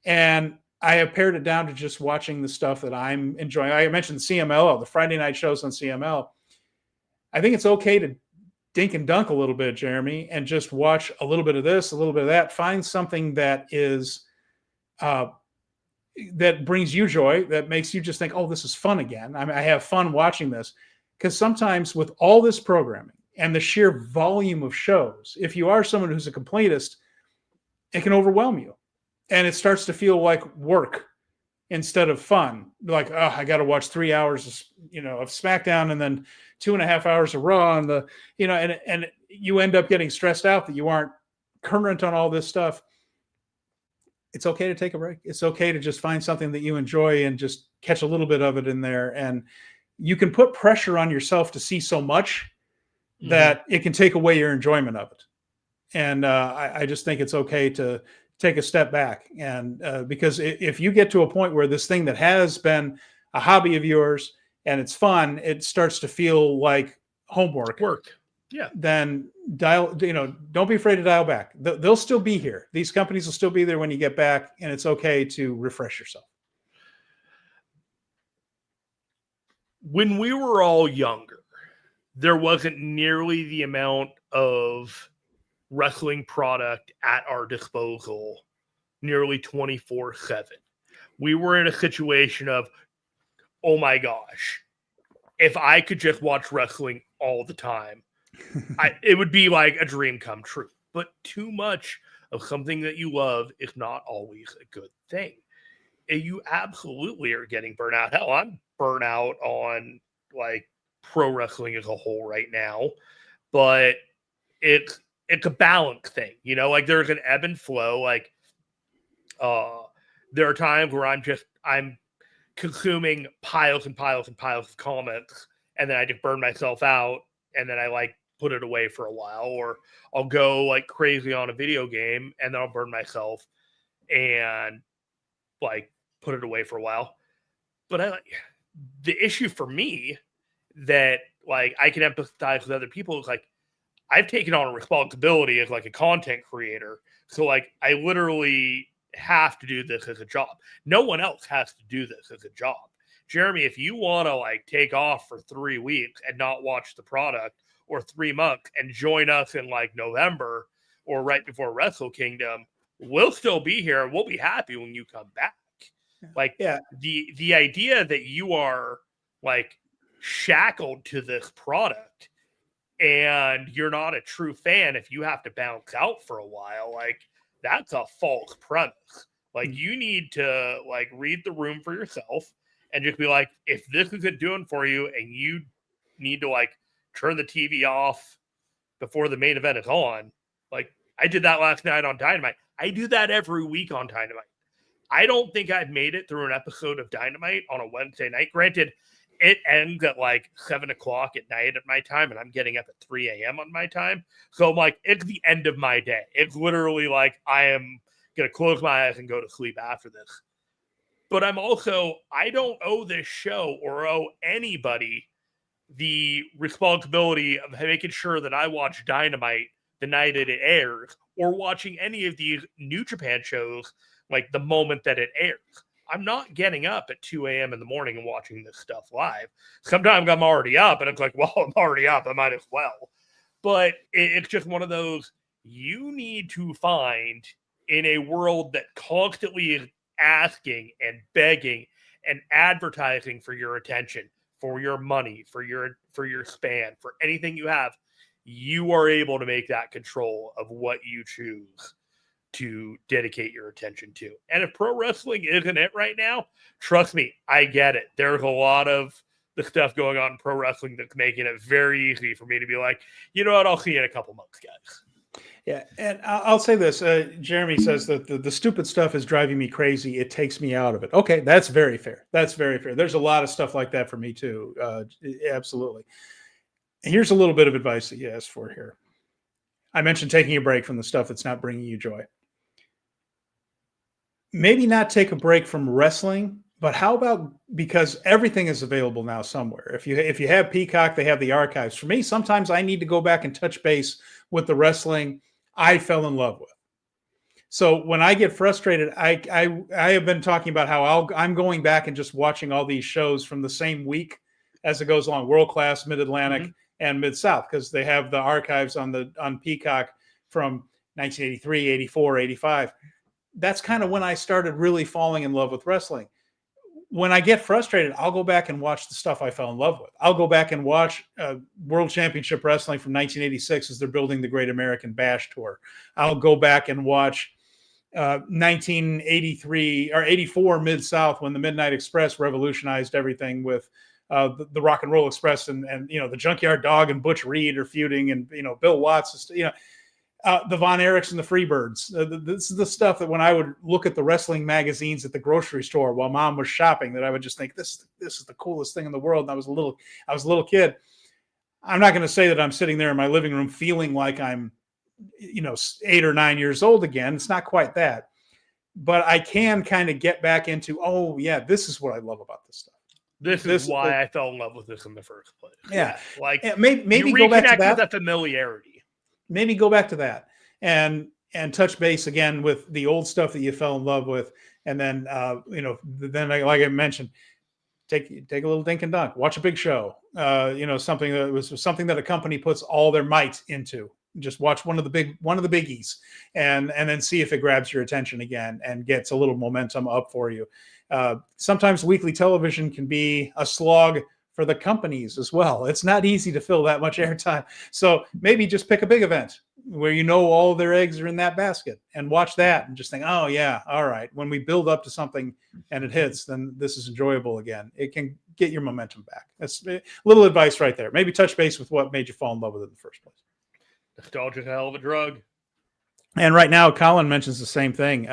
And I have pared it down to just watching the stuff that I'm enjoying. I mentioned CMLL, the Friday night shows on CML. I think it's okay to dink and dunk a little bit, Jeremy, and just watch a little bit of this, a little bit of that. Find something that is that brings you joy, that makes you just think, oh, this is fun again. I have fun watching this. Because sometimes with all this programming and the sheer volume of shows, if you are someone who's a completist, it can overwhelm you. And it starts to feel like work instead of fun. Like, oh, I got to watch 3 hours of SmackDown, and then 2.5 hours of Raw, and and you end up getting stressed out that you aren't current on all this stuff. It's okay to take a break. It's okay to just find something that you enjoy and just catch a little bit of it in there. And you can put pressure on yourself to see so much that it can take away your enjoyment of it. And I just think it's okay to take a step back. And because if you get to a point where this thing that has been a hobby of yours and it's fun, it starts to feel like homework. Yeah. Then don't be afraid to dial back. They'll still be here. These companies will still be there when you get back, and it's okay to refresh yourself. When we were all younger, there wasn't nearly the amount of wrestling product at our disposal nearly 24/7. We were in a situation of, oh my gosh, if I could just watch wrestling all the time, it would be like a dream come true. But too much of something that you love is not always a good thing. And you absolutely are getting burnout. Hell, I'm burnt out on like pro wrestling as a whole right now, but it's a balance thing, like there's an ebb and flow. Like there are times where I'm consuming piles and piles and piles of comics, and then I just burn myself out, and then I like put it away for a while, or I'll go like crazy on a video game, and then I'll burn myself and like put it away for a while. But the issue for me that like I can empathize with other people is like, I've taken on a responsibility as like a content creator. So like I literally have to do this as a job. No one else has to do this as a job. Jeremy, if you want to like take off for 3 weeks and not watch the product, or 3 months, and join us in like November or right before Wrestle Kingdom, we'll still be here, and we'll be happy when you come back. The idea that you are like shackled to this product and you're not a true fan if you have to bounce out for a while, like that's a false premise. Like you need to like read the room for yourself and just be like, if this isn't doing for you and you need to like turn the TV off before the main event is on, like I did that last night on Dynamite. I do that every week on Dynamite. I don't think I've made it through an episode of Dynamite on a Wednesday night. Granted, it ends at like 7 o'clock at night at my time, and I'm getting up at 3 a.m. on my time. So I'm like, it's the end of my day. It's literally like I am going to close my eyes and go to sleep after this. But I'm also, I don't owe this show or owe anybody the responsibility of making sure that I watch Dynamite the night it airs, or watching any of these New Japan shows like the moment that it airs. I'm not getting up at 2 a.m. in the morning and watching this stuff live. Sometimes I'm already up and it's like, well, I'm already up, I might as well. But it's just one of those, you need to find in a world that constantly is asking and begging and advertising for your attention, for your money, for your span, for anything you have, you are able to make that control of what you choose to dedicate your attention to. And if pro wrestling isn't it right now, trust me, I get it. There's a lot of the stuff going on in pro wrestling that's making it very easy for me to be like, you know what, I'll see you in a couple months, guys. Yeah, and I'll say this. Jeremy says that the stupid stuff is driving me crazy. It takes me out of it. Okay, that's very fair. That's very fair. There's a lot of stuff like that for me too. Absolutely. Here's a little bit of advice that you asked for here. I mentioned taking a break from the stuff that's not bringing you joy. Maybe not take a break from wrestling, but how about, because everything is available now somewhere. If you have Peacock, they have the archives. For me, sometimes I need to go back and touch base with the wrestling I fell in love with. So when I get frustrated, I have been talking about how I'm going back and just watching all these shows from the same week as it goes along, World Class, Mid-Atlantic, and Mid-South, because they have the archives on Peacock from 1983, 84, 85. That's kind of when I started really falling in love with wrestling. When I get frustrated, I'll go back and watch the stuff I fell in love with. I'll go back and watch World Championship Wrestling from 1986 as they're building the Great American Bash Tour. I'll go back and watch 1983 or 84 Mid-South when the Midnight Express revolutionized everything with the Rock and Roll Express and the Junkyard Dog and Butch Reed are feuding, and Bill Watts, the Von Erichs and the Freebirds. This is the stuff that when I would look at the wrestling magazines at the grocery store while Mom was shopping, that I would just think this is the coolest thing in the world. And I was a little kid. I'm not going to say that I'm sitting there in my living room feeling like I'm 8 or 9 years old again. It's not quite that, but I can kind of get back into, oh yeah, this is what I love about this stuff. This is why I fell in love with this in the first place. Yeah. Like maybe go back to that. With the familiarity. Maybe go back to that and touch base again with the old stuff that you fell in love with. And then, then like I mentioned, take a little dink and dunk, watch a big show, something that a company puts all their might into. Just watch one of the biggies and then see if it grabs your attention again and gets a little momentum up for you. Sometimes weekly television can be a slog for the companies as well. It's not easy to fill that much airtime. So maybe just pick a big event where all their eggs are in that basket and watch that and just think, oh yeah, all right. When we build up to something and it hits, then this is enjoyable again. It can get your momentum back. That's a little advice right there. Maybe touch base with what made you fall in love with it in the first place. Nostalgia's a hell of a drug. And right now, Colin mentions the same thing.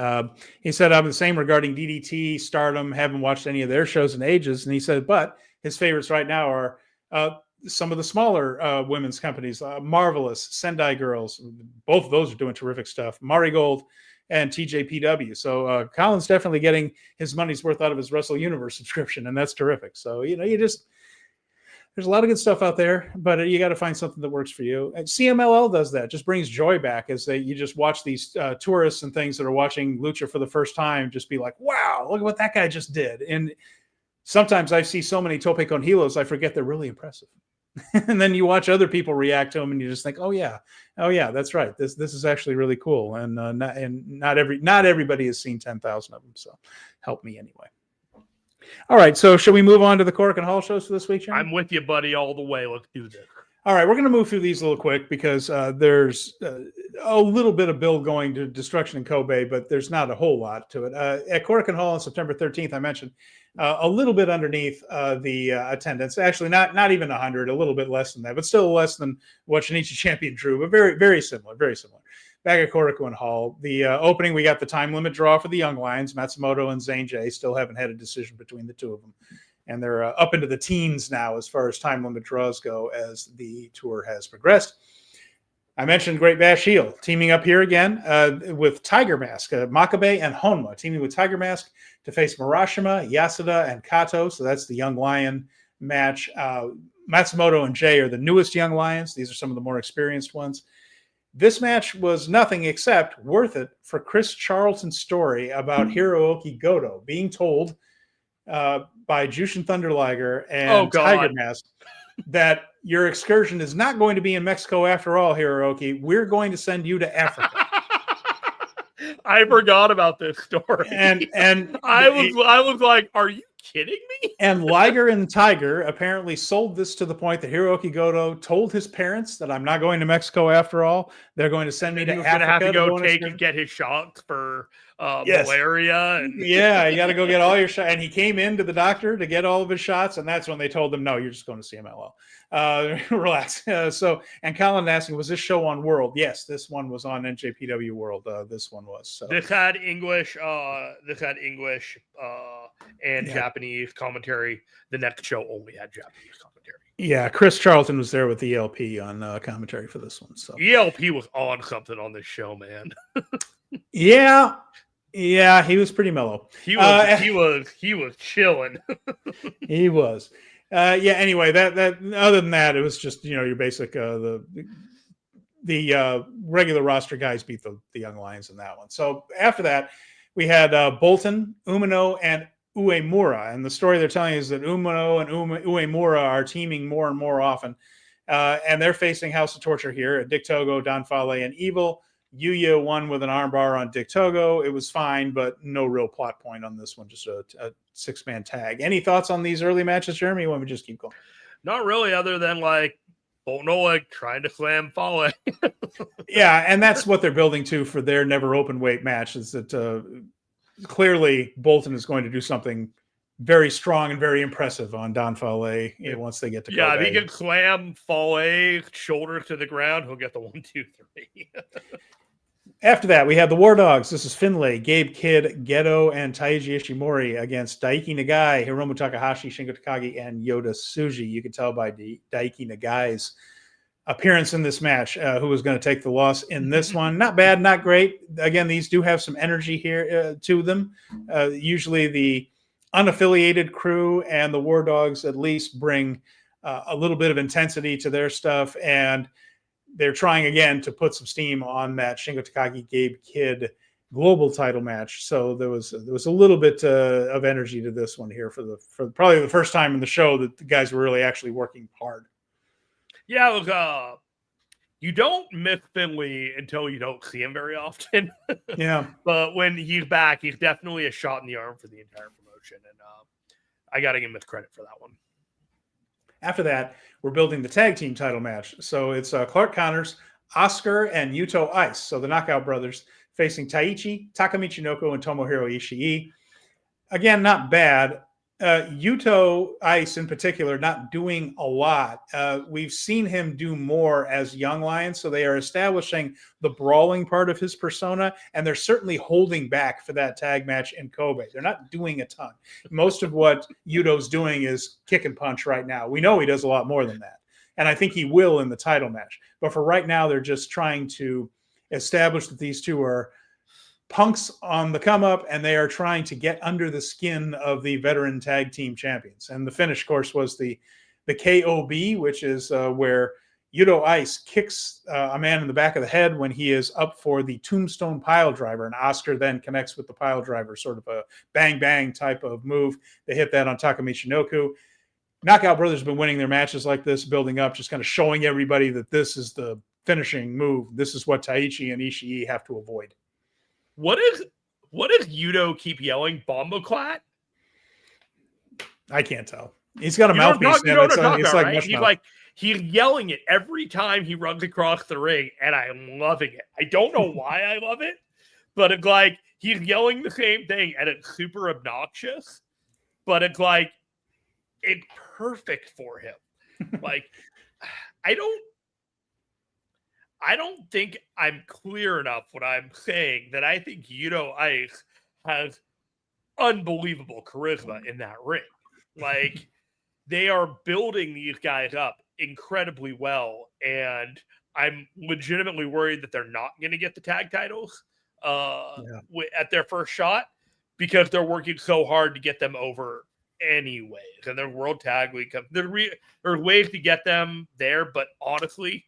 He said, I'm the same regarding DDT, Stardom, haven't watched any of their shows in ages. And he said, but his favorites right now are some of the smaller women's companies, Marvelous, Sendai Girls. Both of those are doing terrific stuff. Marigold and TJPW. So Colin's definitely getting his money's worth out of his Wrestle Universe subscription, and that's terrific. So, there's a lot of good stuff out there, but you got to find something that works for you. And CMLL does that, just brings joy back as you just watch these tourists and things that are watching Lucha for the first time, just be like, wow, look at what that guy just did. And sometimes I see so many Tope con Hilos, I forget they're really impressive. And then you watch other people react to them and you just think, oh yeah, that's right. This is actually really cool. And not everybody has seen 10,000 of them. So help me anyway. All right, so shall we move on to the Cork and Hall shows for this week, Jeremy? I'm with you, buddy, all the way. Let's do this. All right, we're going to move through these a little quick because there's a little bit of Bill going to Destruction in Kobe, but there's not a whole lot to it. At Cork and Hall on September 13th, I mentioned a little bit underneath the attendance. Actually, not even 100, a little bit less than that, but still less than what Shinnichi Champion drew, but very, very similar, very similar. Back at Korakuen Hall, the opening, we got the time limit draw for the Young Lions. Matsumoto and Zane J still haven't had a decision between the two of them. and they're up into the teens now as far as time limit draws go as the tour has progressed. I mentioned Great Bash Heel teaming up here again with Tiger Mask, Makabe and Honma teaming with Tiger Mask to face Murashima, Yasuda, and Kato. So that's the Young Lion match. Matsumoto and Jay are the newest Young Lions. These are some of the more experienced ones. This match was nothing except worth it for Chris Charlton's story about Hirooki Goto being told by Jushin Thunder Liger and Tiger Mask that your excursion is not going to be in Mexico after all, Hirooki. We're going to send you to Africa. I forgot about this story. And I was like, are you kidding me? And Liger and Tiger apparently sold this to the point that Hirooki Goto told his parents that I'm not going to Mexico after all. They're going to send me to Africa. He's going to have to go take and get his shots for malaria. And yeah, you got to go get all your shots. And he came into the doctor to get all of his shots, and that's when they told him, no, you're just going to CMLL. Relax. And Colin asking, was this show on World? Yes, this one was on NJPW World. This one was. So. This had English. And Japanese commentary. The next show only had Japanese commentary. Yeah, Chris Charlton was there with the ELP on commentary for this one. So ELP was on something on this show, man. yeah, he was pretty mellow. He was chilling. He was. Anyway, that other than that, it was just your basic the regular roster guys beat the Young Lions in that one. So after that, we had Bolton, Umino, and Uemura. And the story they're telling is that Umino and Uemura are teaming more and more often. And they're facing House of Torture here. Dick Togo, Don Fale, and Evil. Yuya won with an armbar on Dick Togo. It was fine, but no real plot point on this one. Just a six-man tag. Any thoughts on these early matches, Jeremy? Or want me to just keep going? Not really, other than Bolton Oleg trying to slam Fale. Yeah, and that's what they're building to for their never openweight match, is that clearly Bolton is going to do something very strong and very impressive on Don Fale once they get to Kobe. If he can slam Fale shoulder to the ground, he'll get the 1, 2, 3. After that, we have the War Dogs. This is Finlay, Gabe Kidd, Geto, and Taiji Ishimori against Daiki Nagai, Hiromu Takahashi, Shingo Takagi, and Yoda Tsuji. You can tell by Daiki Nagai's appearance in this match who was going to take the loss in this one. Not bad, not great. Again, these do have some energy here to them. Usually the unaffiliated crew and the War Dogs at least bring a little bit of intensity to their stuff, and they're trying again to put some steam on that Shingo Takagi Gabe Kidd global title match. So there was a little bit of energy to this one here for probably the first time in the show that the guys were really actually working hard. Yeah, look, you don't miss Finley until you don't see him very often. Yeah. But when he's back, he's definitely a shot in the arm for the entire promotion. And I got to give him credit for that one. After that, we're building the tag team title match. So it's Clark Connors, Oscar, and Yuto Ice. So the Knockout Brothers facing Taichi, Taka Michinoku, and Tomohiro Ishii. Again, not bad. Yuto Ice in particular, not doing a lot. We've seen him do more as Young Lions, so they are establishing the brawling part of his persona, and they're certainly holding back for that tag match in Kobe. They're not doing a ton. Most of what Yuto's doing is kick and punch right now. We know he does a lot more than that, and I think he will in the title match. But for right now, they're just trying to establish that these two are punks on the come up, and they are trying to get under the skin of the veteran tag team champions. And the finish, of course, was the KOB, which is where Yuto Ice kicks a man in the back of the head when he is up for the tombstone pile driver, and Oscar then connects with the pile driver, sort of a bang bang type of move. They hit that on Taka Michinoku. Knockout Brothers have been winning their matches like this, building up, just kind of showing everybody that this is the finishing move. This is what Taichi and Ishii have to avoid. What does Yuto keep yelling? Bomboclat? I can't tell. He's got a mouthpiece. He's yelling it every time he runs across the ring, and I'm loving it. I don't know why I love it, but it's like he's yelling the same thing, and it's super obnoxious, but it's like it's perfect for him. Like, I don't think I'm clear enough when I'm saying that I think Yuto Ice has unbelievable charisma in that ring. Like, they are building these guys up incredibly well, and I'm legitimately worried that they're not going to get the tag titles at their first shot, because they're working so hard to get them over anyways. And their World Tag League there's ways to get them there, but honestly,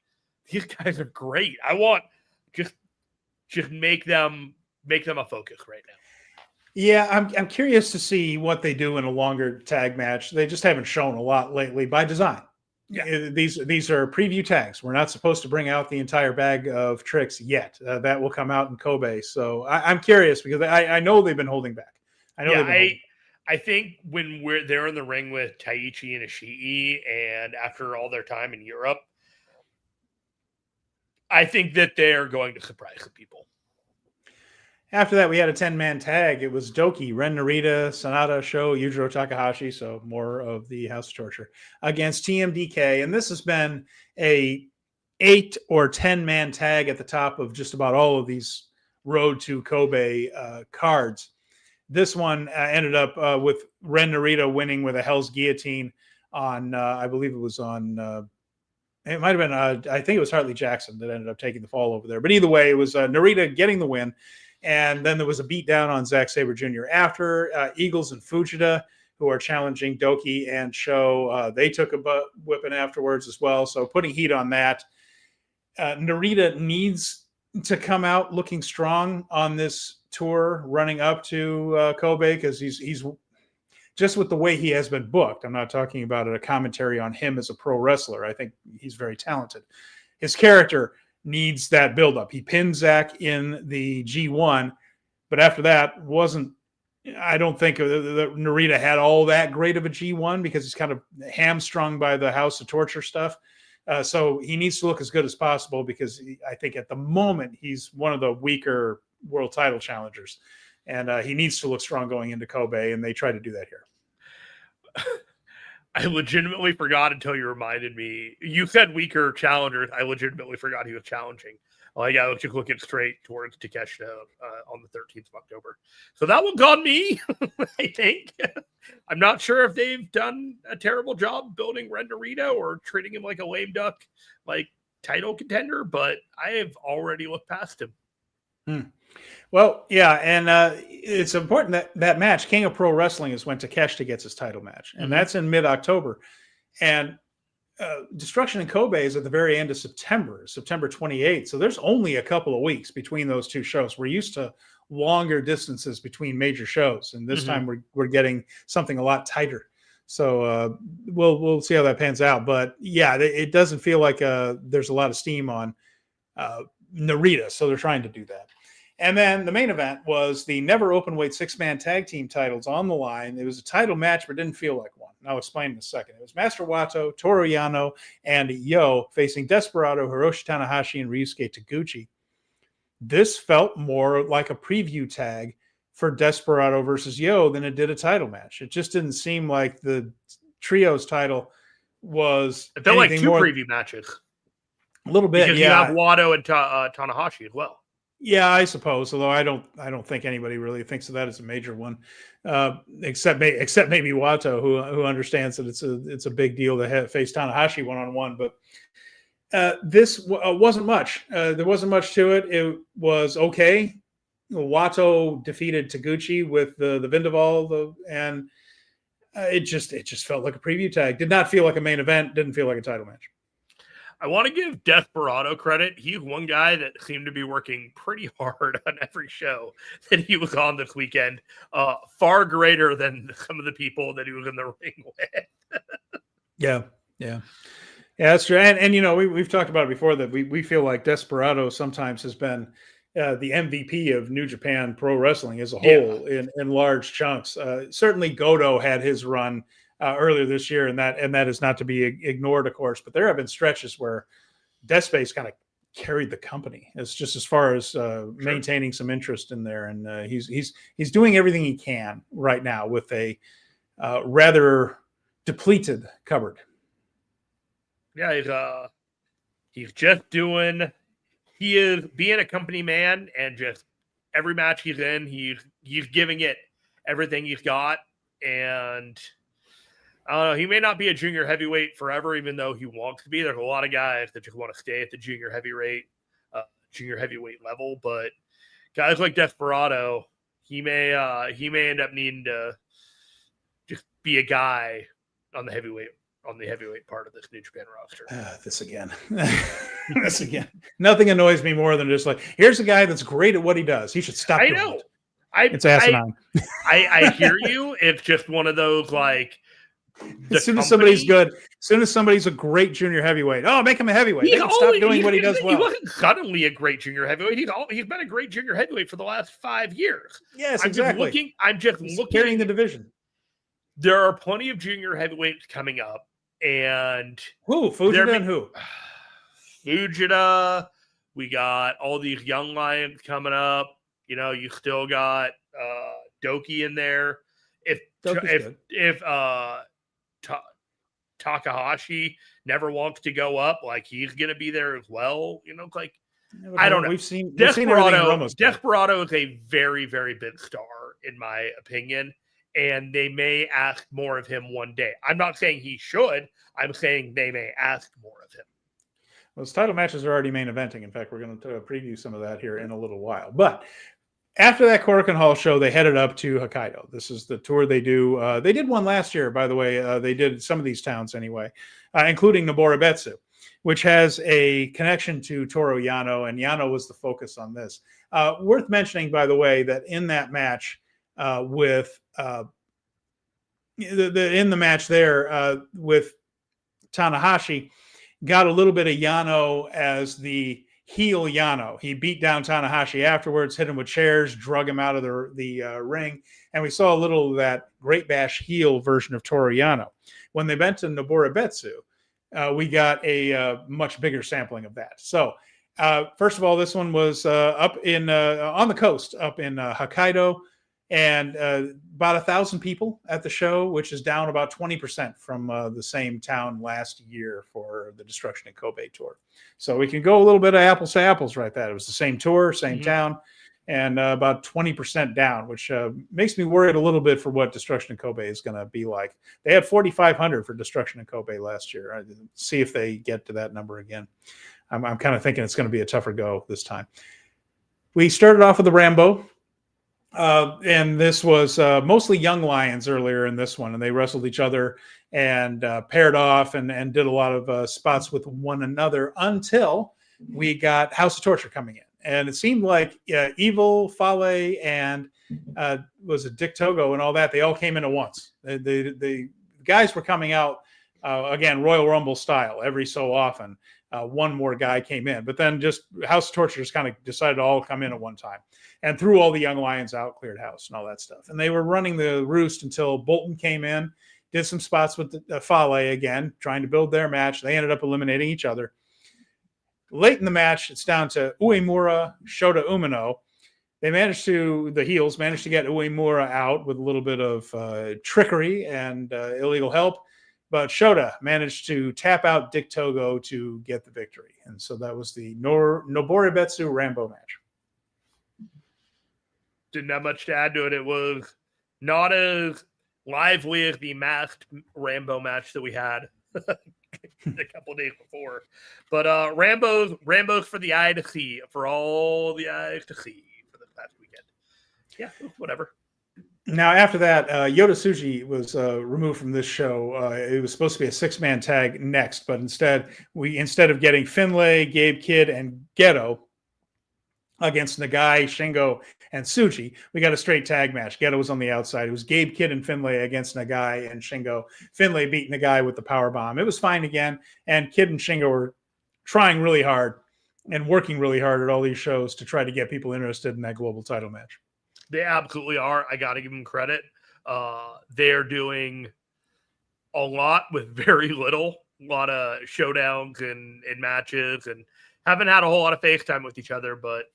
these guys are great. I want just make them a focus right now. Yeah, I'm curious to see what they do in a longer tag match. They just haven't shown a lot lately by design. Yeah. These are preview tags. We're not supposed to bring out the entire bag of tricks yet. That will come out in Kobe. So I'm curious, because I know they've been holding back. I think when they're in the ring with Taichi and Ishii, and after all their time in Europe, I think that they're going to surprise the people. After that, we had a 10-man tag. It was Doki, Ren Narita, Sanada, Sho, Yujiro Takahashi, so more of the House of Torture, against TMDK. And this has been a 8 or 10-man tag at the top of just about all of these Road to Kobe cards. This one ended up with Ren Narita winning with a Hell's Guillotine on, I believe it was on... it might have been, I think it was Hartley Jackson that ended up taking the fall over there. But either way, it was Narita getting the win. And then there was a beatdown on Zack Sabre Jr. after. Eagles and Fujita, who are challenging Doki and Sho, they took a butt whipping afterwards as well. So putting heat on that. Narita needs to come out looking strong on this tour running up to Kobe, because he's just with the way he has been booked. I'm not talking about a commentary on him as a pro wrestler. I think he's very talented. His character needs that buildup. He pinned Zach in the G1, but after that I don't think that Narita had all that great of a G1, because he's kind of hamstrung by the House of Torture stuff. So he needs to look as good as possible, because I think at the moment he's one of the weaker world title challengers, and he needs to look strong going into Kobe, and they try to do that here. I legitimately forgot until you reminded me. You said weaker challengers. I legitimately forgot he was challenging. Like, I was just looking straight towards Takeshita on the 13th of October. So that one's on me, I think. I'm not sure if they've done a terrible job building Ren Narita or treating him like a lame duck, like title contender, but I have already looked past him. Well, yeah, and it's important that match, King of Pro Wrestling, is when Takeshita gets his title match, and that's in mid-October. And Destruction in Kobe is at the very end of September 28th. So there's only a couple of weeks between those two shows. We're used to longer distances between major shows, and this time we're getting something a lot tighter. So we'll see how that pans out. But yeah, it doesn't feel like there's a lot of steam on Narita, so they're trying to do that. And then the main event was the Never Openweight Six-Man Tag Team titles on the line. It was a title match, but didn't feel like one. I'll explain in a second. It was Master Wato, Toru Yano, and Yo facing Desperado, Hiroshi Tanahashi, and Ryusuke Taguchi. This felt more like a preview tag for Desperado versus Yo than it did a title match. It just didn't seem like the trios title was... It felt like two preview matches. A little bit, because you have Wato and Tanahashi as well. Yeah, I suppose. Although I don't think anybody really thinks of that as a major one, except maybe Wato, who understands that it's a big deal to face Tanahashi one-on-one. But this wasn't much. There wasn't much to it. It was okay. Wato defeated Taguchi with the Vindaval, and it just felt like a preview tag. Did not feel like a main event. Didn't feel like a title match. I want to give Desperado credit. He's one guy that seemed to be working pretty hard on every show that he was on this weekend. Far greater than some of the people that he was in the ring with. Yeah, that's true. And you know, we've talked about it before that we feel like Desperado sometimes has been the MVP of New Japan Pro Wrestling as a whole in large chunks. Certainly Goto had his run earlier this year, and that is not to be ignored, of course. But there have been stretches where Despace kind of carried the company as far as maintaining some interest in there, and he's doing everything he can right now with a rather depleted cupboard. Yeah, he's just doing. He is being a company man, and just every match he's in, he's giving it everything he's got, and I don't know. He may not be a junior heavyweight forever, even though he wants to be. There's a lot of guys that just want to stay at the junior heavyweight level, but guys like Desperado, he may end up needing to just be a guy on the heavyweight part of this New Japan roster. This again. This again. Nothing annoys me more than just like, here's a guy that's great at what he does. He should stop doing it. It's asinine. I hear you. It's just one of those like. As soon as somebody's good, as soon as somebody's a great junior heavyweight, make him a heavyweight. Stop doing what he does well. He wasn't suddenly a great junior heavyweight. He's been a great junior heavyweight for the last 5 years. Yes, exactly. I'm just looking carrying the division. There are plenty of junior heavyweights coming up, and Fujita and who? Fujita. We got all these young lions coming up. You still got Doki in there. If Takahashi never wants to go up, like he's going to be there as well. I don't know. We've seen Desperado is a very, very big star in my opinion, and they may ask more of him one day. I'm not saying he should. I'm saying they may ask more of him. Well, his title matches are already main eventing. In fact, we're going to preview some of that here in a little while. But after that Korakuen Hall show, they headed up to Hokkaido. This is the tour they do. They did one last year, by the way. They did some of these towns anyway, including Noboribetsu, which has a connection to Toru Yano, and Yano was the focus on this. Worth mentioning, by the way, that in that match with Tanahashi, got a little bit of Yano as the heel Yano. He beat down Tanahashi afterwards, hit him with chairs, drug him out of the ring, and we saw a little of that Great Bash heel version of Toru Yano. When they went to Noboribetsu, we got a much bigger sampling of that. So, first of all, this one was up in on the coast, up in Hokkaido, and about 1,000 people at the show, which is down about 20% from the same town last year for the Destruction in Kobe tour. So we can go a little bit of apples to apples right there. It was the same tour, same town, and about 20% down, which makes me worried a little bit for what Destruction in Kobe is going to be like. They had 4,500 for Destruction in Kobe last year. See if they get to that number again. I'm kind of thinking it's going to be a tougher go this time. We started off with the Rambo. And this was mostly young lions earlier in this one, and they wrestled each other and paired off and did a lot of spots with one another until we got House of Torture coming in. And it seemed like Evil, Fale, and was it Dick Togo and all that, they all came in at once. The guys were coming out, again, Royal Rumble style, every so often. One more guy came in, but then just House of Torture just kind of decided to all come in at one time and threw all the young lions out, cleared house and all that stuff. And they were running the roost until Bolton came in, did some spots with Fale again, trying to build their match. They ended up eliminating each other. Late in the match, it's down to Uemura, Shota Umino. The heels managed to get Uemura out with a little bit of trickery and illegal help. But Shota managed to tap out Dick Togo to get the victory. And so that was the Noboribetsu Rambo match. Didn't have much to add to it. It was not as lively as the masked Rambo match that we had a couple of days before. But Rambo's for the eye to see, for all the eyes to see for this past weekend. Yeah, whatever. Now, after that, Yota Tsuji was removed from this show. It was supposed to be a 6-man tag next, but instead of getting Finlay, Gabe Kidd, and Geto against Nagai, Shingo, and Tsuji, we got a straight tag match. Geto was on the outside. It was Gabe Kidd and Finlay against Nagai and Shingo. Finlay beat Nagai with the powerbomb. It was fine again, and Kidd and Shingo were trying really hard and working really hard at all these shows to try to get people interested in that global title match. They absolutely are. I got to give them credit. They're doing a lot with very little. A lot of showdowns and matches, and haven't had a whole lot of FaceTime with each other. But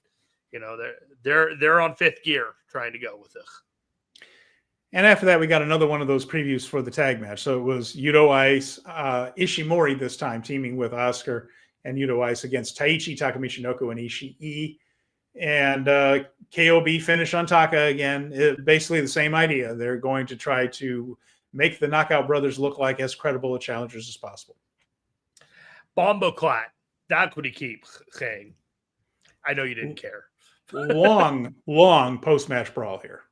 they're on fifth gear trying to go with this. And after that, we got another one of those previews for the tag match. So it was Yudo Ice, Ishimori this time teaming with Oscar and Yudo Ice against Taichi, Takamichinoku, and Ishii. And KOB finish on Taka again. Basically the same idea. They're going to try to make the Knockout Brothers look like as credible a challengers as possible. Bomboclat. That's what he keeps saying. I know you didn't care. long post-match brawl here.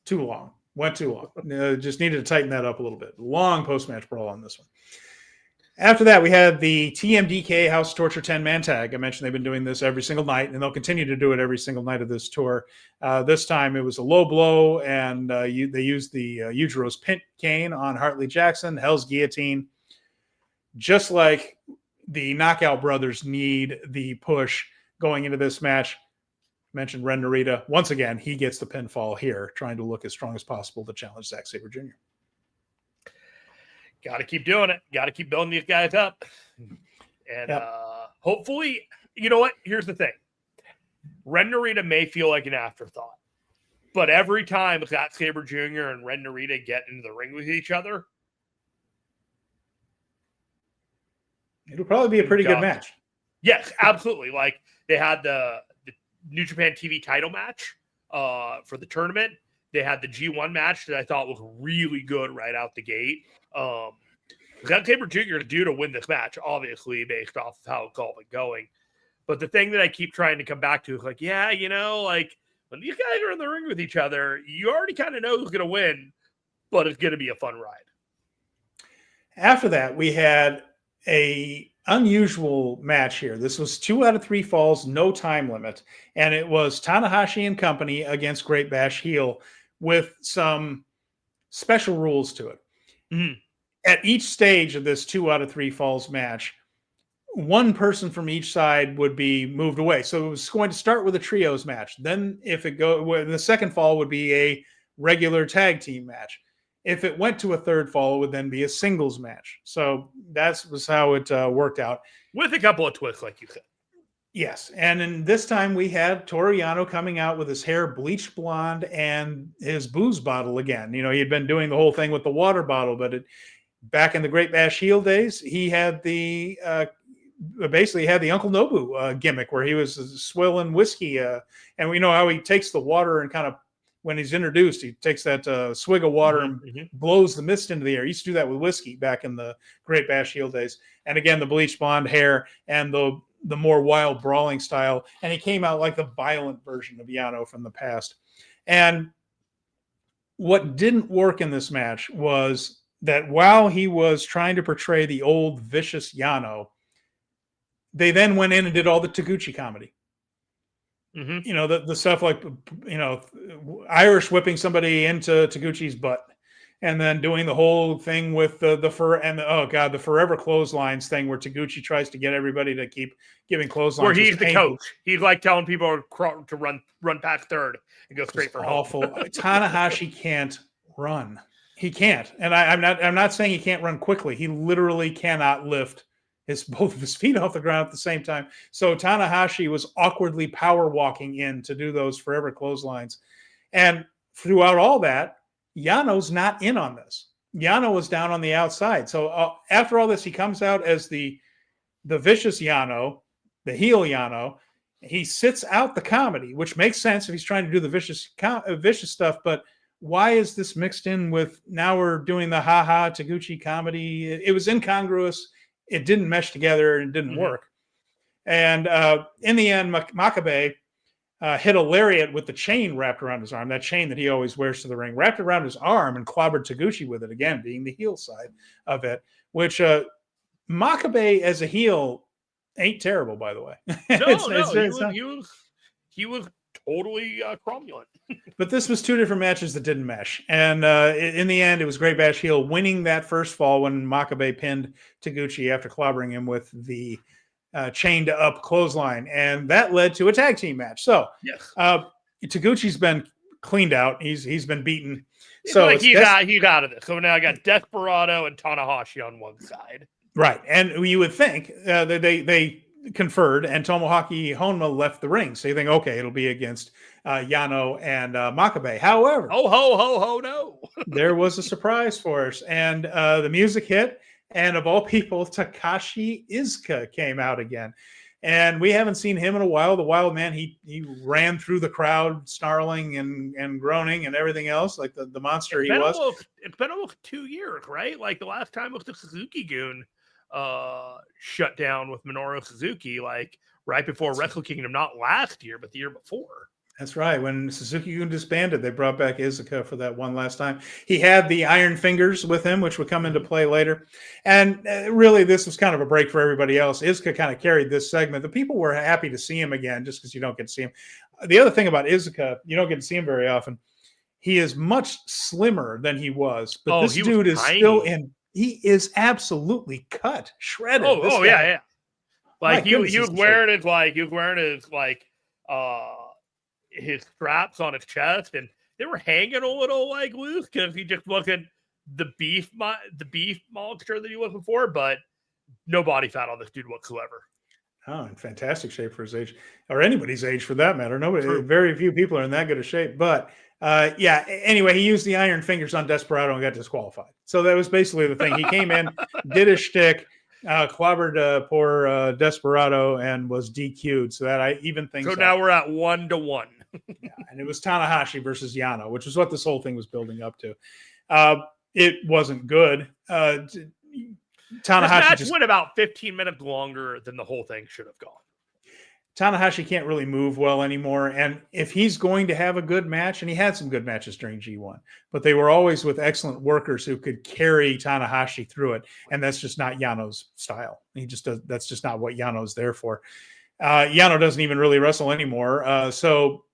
Too long. Went too long. Just needed to tighten that up a little bit. Long post-match brawl on this one. After that, we had the TMDK House Torture 10-man tag. I mentioned they've been doing this every single night, and they'll continue to do it every single night of this tour. This time, it was a low blow, and they used the Ujiro's pin cane on Hartley Jackson, Hell's Guillotine. Just like the Knockout Brothers need the push going into this match. Mentioned Ren Narita. Once again, he gets the pinfall here, trying to look as strong as possible to challenge Zack Sabre Jr. Got to keep doing it. Got to keep building these guys up. And hopefully, you know what? Here's the thing. Ren Narita may feel like an afterthought, but every time Zack Sabre Jr. and Ren Narita get into the ring with each other, it'll probably be a pretty good match. Yes, absolutely. Like they had the New Japan TV title match for the tournament. They had the G1 match that I thought was really good right out the gate. Zack Sabre Jr. is due to win this match, obviously, based off of how it's all been going. But the thing that I keep trying to come back to is like, yeah, you know, like when these guys are in the ring with each other, you already kind of know who's going to win, but it's going to be a fun ride. After that, we had a unusual match here. This was 2 out of 3 falls, no time limit, and it was Tanahashi and company against Great Bash Heel with some special rules to it. Mm-hmm. At each stage of this 2 out of 3 falls match, one person from each side would be moved away. So it was going to start with a trios match. Then if it the second fall would be a regular tag team match. If it went to a third fall, it would then be a singles match. So that was how it worked out. With a couple of twists, like you said. Yes. And then this time we had Toru Yano coming out with his hair bleached blonde and his booze bottle again. You know, he had been doing the whole thing with the water bottle, but back in the Great Bash Heel days, he had the basically had the Uncle Nobu gimmick where he was swilling whiskey. And we know how he takes the water and kind of, when he's introduced, he takes that swig of water and blows the mist into the air. He used to do that with whiskey back in the Great Bash Heel days. And again, the bleached blonde hair and the more wild brawling style. And he came out like the violent version of Yano from the past. And what didn't work in this match was that while he was trying to portray the old vicious Yano, they then went in and did all the Taguchi comedy. Mm-hmm. You know, the stuff like, you know, Irish whipping somebody into Taguchi's butt and then doing the whole thing with the the forever clotheslines thing where Taguchi tries to get everybody to keep giving clotheslines. Where he's the coach. He's like telling people to run past third and go straight for awful. Tanahashi can't run. He can't. And I'm not saying he can't run quickly. He literally cannot lift both of his feet off the ground at the same time. So Tanahashi was awkwardly power walking in to do those forever clotheslines. And throughout all that, Yano's not in on this. Yano was down on the outside. So after all this, he comes out as the vicious Yano, the heel Yano. He sits out the comedy, which makes sense if he's trying to do the vicious stuff. But why is this mixed in with now we're doing the ha-ha Taguchi comedy? It was incongruous. It didn't mesh together and it didn't work. And in the end, Makabe hit a lariat with the chain wrapped around his arm, that chain that he always wears to the ring, wrapped around his arm and clobbered Taguchi with it, again, being the heel side of it, which Makabe as a heel ain't terrible, by the way. He was totally cromulent. But this was 2 different matches that didn't mesh. And in the end, it was Great Bash Heel winning that first fall when Makabe pinned Taguchi after clobbering him with the chained up clothesline. And that led to a tag team match. So yes. Taguchi's been cleaned out. He's been beaten. It's so like he's out of this. So now I got Desperado and Tanahashi on one side. Right. And you would think they conferred and Tomoaki Honma left the ring. So you think, okay, it'll be against Yano and Makabe. However, no. There was a surprise for us. And the music hit. And of all people, Takashi Iizuka came out again. And we haven't seen him in a while. The Wild Man, he ran through the crowd, snarling and groaning and everything else, like the monster he was. It's been almost 2 years, right? Like the last time was the Suzuki-gun shut down with Minoru Suzuki, like right before Wrestle Kingdom, not last year, but the year before. That's right. When Suzuki-gun disbanded, they brought back Iizuka for that one last time. He had the Iron Fingers with him, which would come into play later. And really, this was kind of a break for everybody else. Iizuka kind of carried this segment. The people were happy to see him again, just because you don't get to see him. The other thing about Iizuka, you don't get to see him very often. He is much slimmer than he was. But this dude is still in. He is absolutely cut, shredded. Yeah. Like he was wearing his straps on his chest, and they were hanging a little like loose because he just wasn't the beef monster that he was before, but no body fat on this dude whatsoever. Oh, in fantastic shape for his age, or anybody's age for that matter. Very few people are in that good a shape. But anyway, he used the Iron Fingers on Desperado and got disqualified. So that was basically the thing. He came in, did his shtick, clobbered poor Desperado, and was DQ'd. So that I even think. So now we're at 1-1. Yeah, and it was Tanahashi versus Yano, which is what this whole thing was building up to. It wasn't good. Tanahashi just went about 15 minutes longer than the whole thing should have gone. Tanahashi can't really move well anymore. And if he's going to have a good match, and he had some good matches during G1, but they were always with excellent workers who could carry Tanahashi through it. And that's just not Yano's style. That's just not what Yano's there for. Yano doesn't even really wrestle anymore. So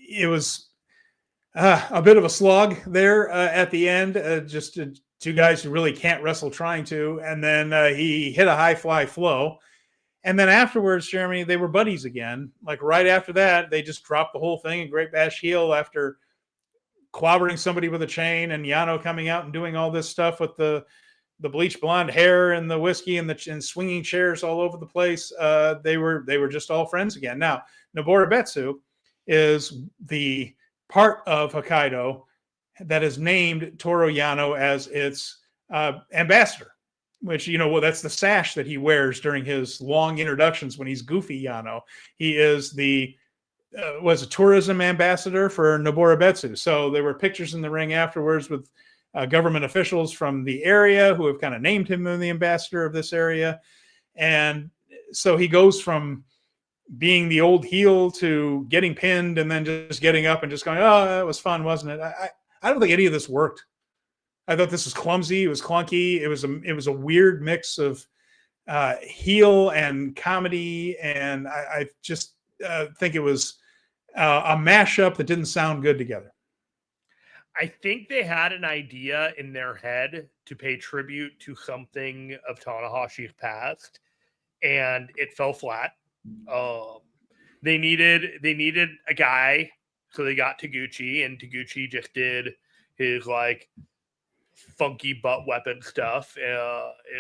it was a bit of a slog there at the end, just two guys who really can't wrestle trying to. And then he hit a high fly flow. And then afterwards, Jeremy, they were buddies again. Like right after that, they just dropped the whole thing in Great Bash Heel after clobbering somebody with a chain, and Yano coming out and doing all this stuff with the bleach blonde hair and the whiskey and swinging chairs all over the place. They were just all friends again. Now, Noboru Betsu is the part of Hokkaido that is named Toru Yano as its ambassador, which, that's the sash that he wears during his long introductions when he's Goofy Yano. He is was a tourism ambassador for Noboru Betsu. So there were pictures in the ring afterwards with government officials from the area who have kind of named him the ambassador of this area. And so he goes from being the old heel to getting pinned and then just getting up and just going, oh, that was fun, wasn't it? I don't think any of this worked. I thought this was clumsy. It was clunky. It was a weird mix of heel and comedy. And I just think it was a mashup that didn't sound good together. I think they had an idea in their head to pay tribute to something of Tanahashi's past, and it fell flat. They needed a guy, so they got Taguchi, and Taguchi just did his like funky butt weapon stuff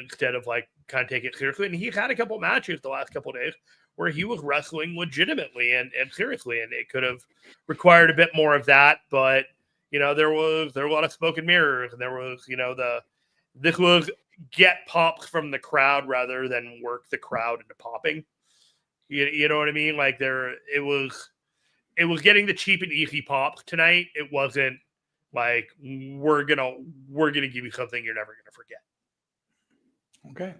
instead of like kind of take it seriously. And he's had a couple matches the last couple of days where he was wrestling legitimately and seriously, and it could have required a bit more of that, but there were a lot of smoke and mirrors, and there was, this was get pops from the crowd rather than work the crowd into popping. You know what I mean? Like it was getting the cheap and easy pops tonight. It wasn't like we're gonna give you something you're never gonna forget. Okay.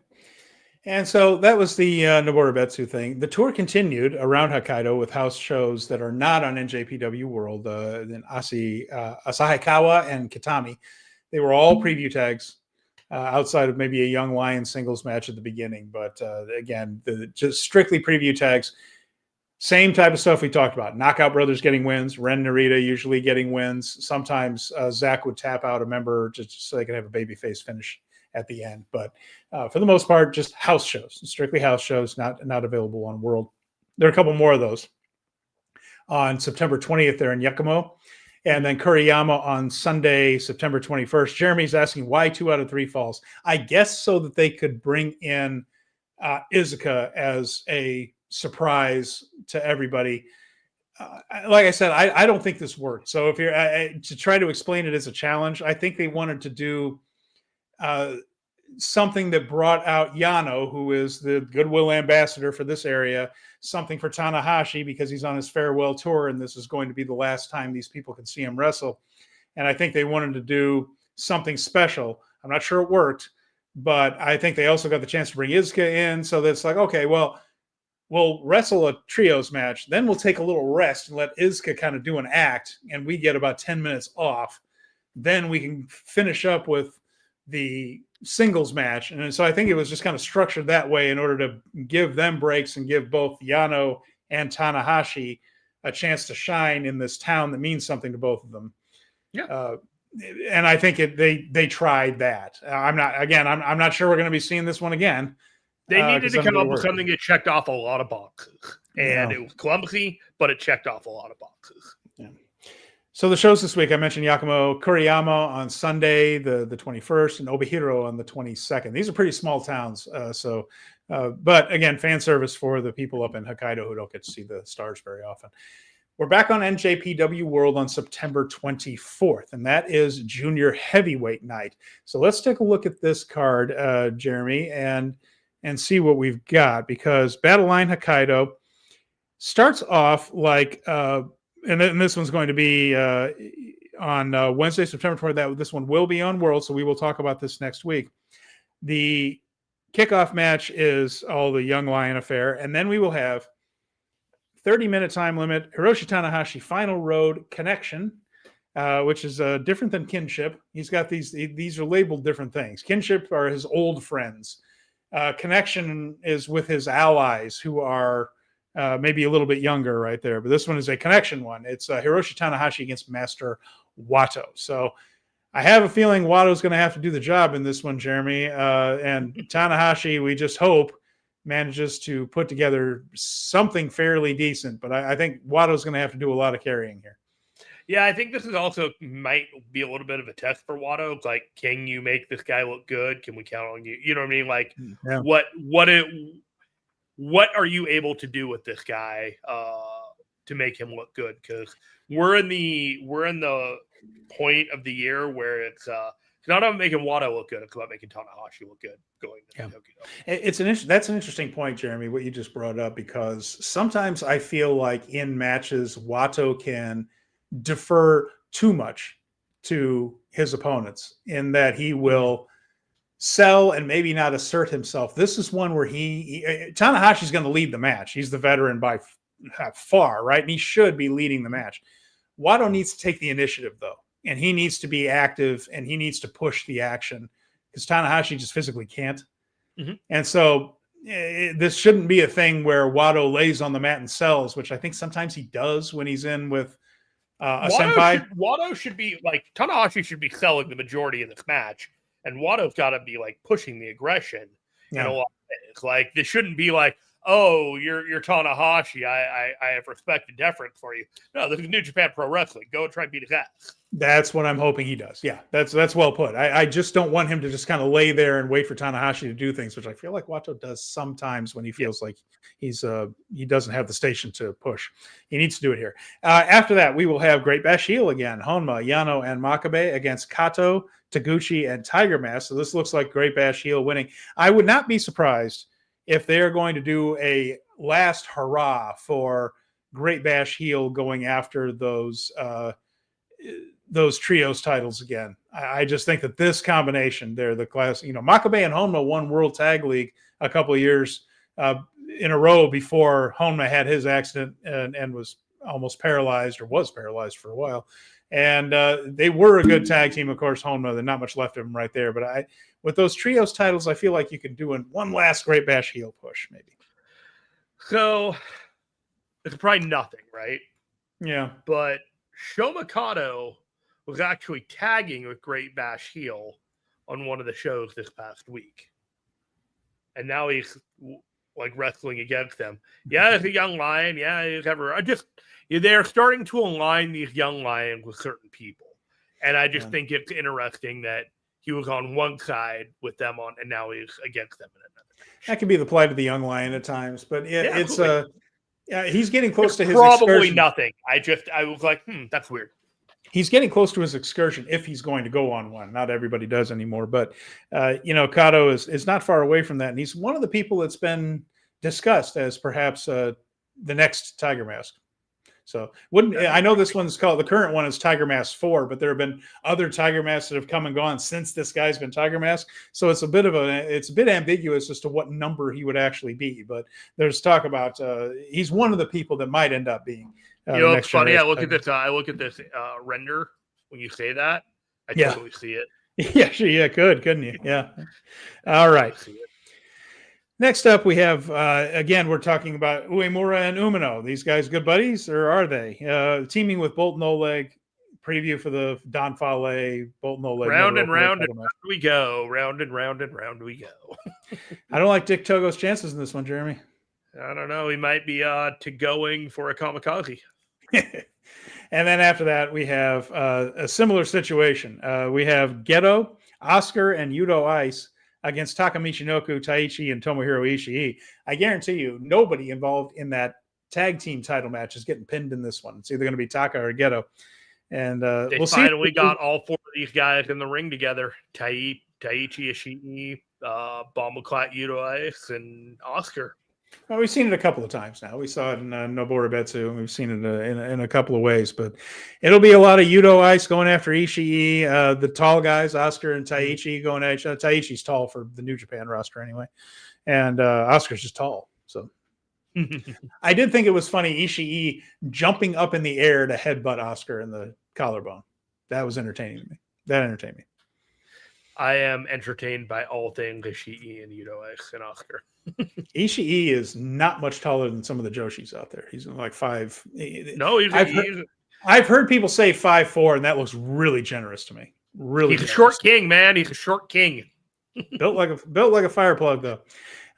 And so that was the Noboru Betsu thing. The tour continued around Hokkaido with house shows that are not on NJPW World, in Asahikawa and Kitami. They were all preview tags outside of maybe a Young Lion singles match at the beginning. But again, just strictly preview tags. Same type of stuff we talked about. Knockout Brothers getting wins. Ren Narita usually getting wins. Sometimes Zach would tap out a member just so they could have a babyface finish at the end. But for the most part, just house shows, strictly house shows, not available on World. There are a couple more of those. On September 20th, they're in Yakumo. And then Kuriyama on Sunday, September 21st. Jeremy's asking why 2 out of 3 falls. I guess so that they could bring in Iizuka as a surprise to everybody. Like I said, I don't think this worked. So if you're to try to explain it as a challenge, I think they wanted to do something that brought out Yano, who is the goodwill ambassador for this area, something for Tanahashi because he's on his farewell tour and this is going to be the last time these people can see him wrestle. And I think they wanted to do something special. I'm not sure it worked, but I think they also got the chance to bring Iizuka in. So that's like, okay, well, we'll wrestle a trios match. Then we'll take a little rest and let Iizuka kind of do an act. And we get about 10 minutes off. Then we can finish up with the singles match. And so I think it was just kind of structured that way in order to give them breaks and give both Yano and Tanahashi a chance to shine in this town that means something to both of them. Yeah. And I think they tried that. I'm not sure we're going to be seeing this one again. They needed to come up with something that checked off a lot of boxes. And it was clumsy, but it checked off a lot of boxes. Yeah. So the shows this week, I mentioned Yakumo Kuriyama on Sunday, the 21st, and Obihiro on the 22nd. These are pretty small towns. But again, fan service for the people up in Hokkaido who don't get to see the stars very often. We're back on NJPW World on September 24th, and that is junior heavyweight night. So let's take a look at this card, Jeremy, and see what we've got, because Battle Line Hokkaido starts off like, and this one's going to be on Wednesday, September 20th. This one will be on World, so we will talk about this next week. The kickoff match is all the Young Lion affair, and then we will have 30-minute time limit, Hiroshi Tanahashi Final Road Connection, which is different than Kinship. He's got these are labeled different things. Kinship are his old friends. Connection is with his allies who are maybe a little bit younger right there. But this one is a connection one. It's Hiroshi Tanahashi against Master Wato. So I have a feeling Wato's going to have to do the job in this one, Jeremy. And Tanahashi, we just hope, manages to put together something fairly decent. But I think Wato's going to have to do a lot of carrying here. Yeah, I think this is also might be a little bit of a test for Wato. Like, can you make this guy look good? Can we count on you? You know what I mean? Like, yeah. What are you able to do with this guy to make him look good? Because we're in the point of the year where it's not about making Wato look good; it's about making Tanahashi look good going to Tokyo. That's an interesting point, Jeremy, what you just brought up, because sometimes I feel like in matches Wato can defer too much to his opponents in that he will sell and maybe not assert himself. This is one where Tanahashi's going to lead the match. He's the veteran by far, right? And he should be leading the match. Wato needs to take the initiative, though, and he needs to be active and he needs to push the action because Tanahashi just physically can't. Mm-hmm. And so this shouldn't be a thing where Wato lays on the mat and sells, which I think sometimes he does when he's in with a senpai. Wato should be like, Tanahashi should be selling the majority of this match, and Wato's got to be like pushing the aggression. Yeah. In a lot of ways. Like, this shouldn't be like, oh, you're Tanahashi. I have respect and deference for you. No, this is New Japan Pro Wrestling. Go and try and beat his ass. That's what I'm hoping he does. Yeah, that's well put. I just don't want him to just kind of lay there and wait for Tanahashi to do things, which I feel like Wato does sometimes when he feels like he doesn't have the station to push. He needs to do it here. After that, we will have Great Bash Heel again. Honma, Yano, and Makabe against Kato, Taguchi, and Tiger Mask. So this looks like Great Bash Heel winning. I would not be surprised if they're going to do a last hurrah for Great Bash Heel going after those trios titles again. I just think that this combination, they're the class, Makabe and Honma won World Tag League a couple of years in a row before Honma had his accident and was almost paralyzed or was paralyzed for a while. And they were a good tag team, of course, Honma. There's not much left of them right there. But with those trios titles, I feel like you could do one last Great Bash Heel push, maybe. So it's probably nothing, right? Yeah. But Shoma Kato was actually tagging with Great Bash Heel on one of the shows this past week. And now he's like wrestling against them. Yeah, he's a young lion. Yeah, he's ever. They're starting to align these young lions with certain people. And I just think it's interesting that he was on one side with them on, and now he's against them in another. That could be the plight of the young lion at times, but he's getting close to his probably excursion. Nothing. I was like, that's weird. he's getting close to his excursion if he's going to go on one. Not everybody does anymore, but Kato is not far away from that, and he's one of the people that's been discussed as perhaps the next Tiger Mask. So I know this one's called, the current one is Tiger Mask 4, but there have been other Tiger Masks that have come and gone since this guy's been Tiger Mask. So it's a bit ambiguous as to what number he would actually be. But there's talk about he's one of the people that might end up being. It's funny. I look at this render when you say that. I totally see it. Yeah, couldn't you? Yeah. All right. Next up, we have, again, we're talking about Uemura and Umino. These guys good buddies, or are they? Teaming with Bolton Oleg, preview for the Don Fale, Bolton Oleg. Round and round we go. Round and round and round we go. I don't like Dick Togo's chances in this one, Jeremy. I don't know. He might be going for a kamikaze. And then after that, we have a similar situation. We have Geto, Oscar, and Yudo Ice against Taka Michinoku, Taichi, and Tomohiro Ishii. I guarantee you, nobody involved in that tag team title match is getting pinned in this one. It's either going to be Taka or Geto. And they finally got all four of these guys in the ring together. Taichi, Ishii, Bombaclat, Yudo Ice, and Oscar. Well, we've seen it a couple of times now. We saw it in Noboru Betsu, and we've seen it in a couple of ways. But it'll be a lot of Yudo Ice going after Ishii, the tall guys, Oscar and Taichi going at Taichi's tall for the New Japan roster anyway, and Oscar's just tall. So I did think it was funny, Ishii jumping up in the air to headbutt Oscar in the collarbone. That was entertaining to me. That entertained me. I am entertained by all things Ishii and Yudo Ice and Oscar. Ishii is not much taller than some of the Joshis out there. He's like 5. No, I've heard people say 5'4", and that looks really generous to me. Really, he's a short king, man. He's a short king. built like a fire plug, though.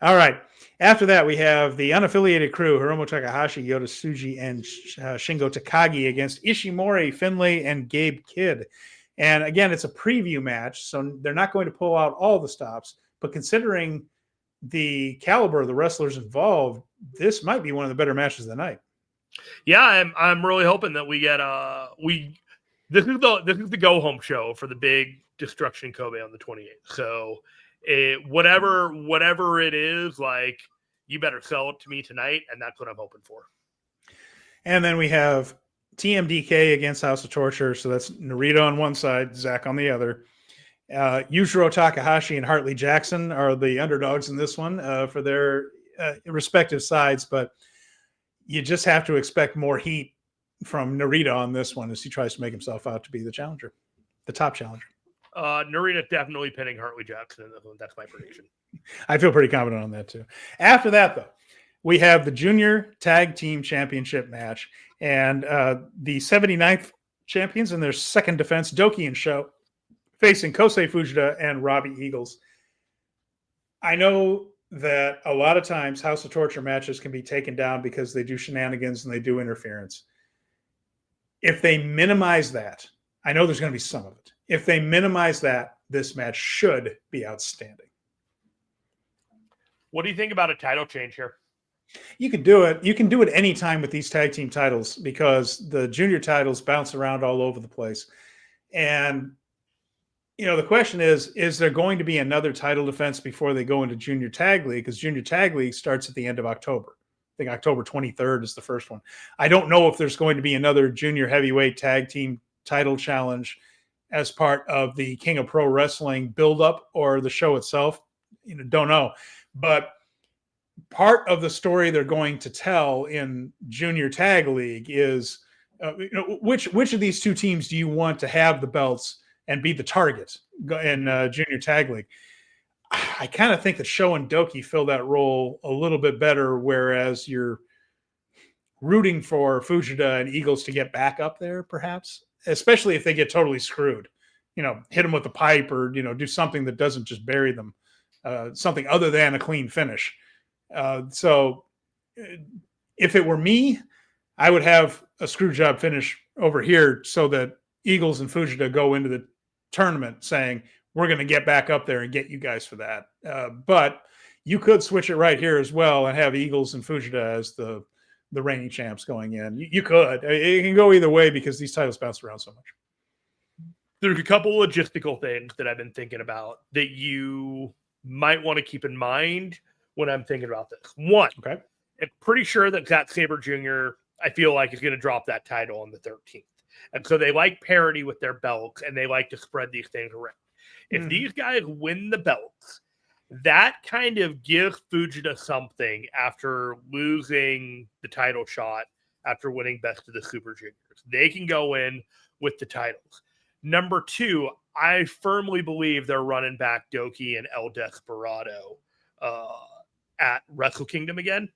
All right. After that, we have the unaffiliated crew: Hiromu Takahashi, Yota Tsuji, and Shingo Takagi against Ishimori, Finlay, and Gabe Kidd. And again, it's a preview match, so they're not going to pull out all the stops. But considering the caliber of the wrestlers involved, this might be one of the better matches of the night. Yeah, I'm really hoping that we get this is the go home show for the big Destruction Kobe on the 28th. So whatever it is, like, you better sell it to me tonight, and that's what I'm hoping for. And then we have TMDK against House of Torture. So that's Narita on one side, Zach on the other. Yujiro Takahashi and Hartley Jackson are the underdogs in this one for their respective sides, but you just have to expect more heat from Narita on this one as he tries to make himself out to be the challenger, the top challenger. Narita definitely pinning Hartley Jackson in this one. That's my prediction. I feel pretty confident on that too. After that, though, we have the Junior Tag Team Championship match, and the 79th champions in their second defense, Doki and Sho, facing Kosei Fujita and Robbie Eagles. I know that a lot of times House of Torture matches can be taken down because they do shenanigans and they do interference. If they minimize that, I know there's going to be some of it. If they minimize that, this match should be outstanding. What do you think about a title change here? You can do it. You can do it anytime with these tag team titles because the junior titles bounce around all over the place. And the question is there going to be another title defense before they go into Junior Tag League? Because Junior Tag League starts at the end of October. I think October 23rd is the first one. I don't know if there's going to be another Junior Heavyweight Tag Team title challenge as part of the King of Pro Wrestling build-up or the show itself. Don't know. But part of the story they're going to tell in Junior Tag League is which of these two teams do you want to have the belts and be the target in Junior Tag League? I kind of think that Sho and Doki fill that role a little bit better, whereas you're rooting for Fujita and Eagles to get back up there, perhaps, especially if they get totally screwed. Hit them with the pipe or, do something that doesn't just bury them, something other than a clean finish. So if it were me, I would have a screw job finish over here so that Eagles and Fujita go into the tournament saying, we're going to get back up there and get you guys for that. But you could switch it right here as well and have Eagles and Fujita as the reigning champs going in. You could. It can go either way because these titles bounce around so much. there's a couple logistical things that I've been thinking about that you might want to keep in mind when I'm thinking about this. One, Okay. I'm pretty sure that Zack Sabre Jr., I feel like, is going to drop that title on the 13th. And so they like parity with their belts, and they like to spread these things around. If these guys win the belts, that kind of gives Fujita something after losing the title shot after winning Best of the Super Juniors. They can go in with the titles. Number two, I firmly believe they're running back Doki and El Desperado at Wrestle Kingdom again.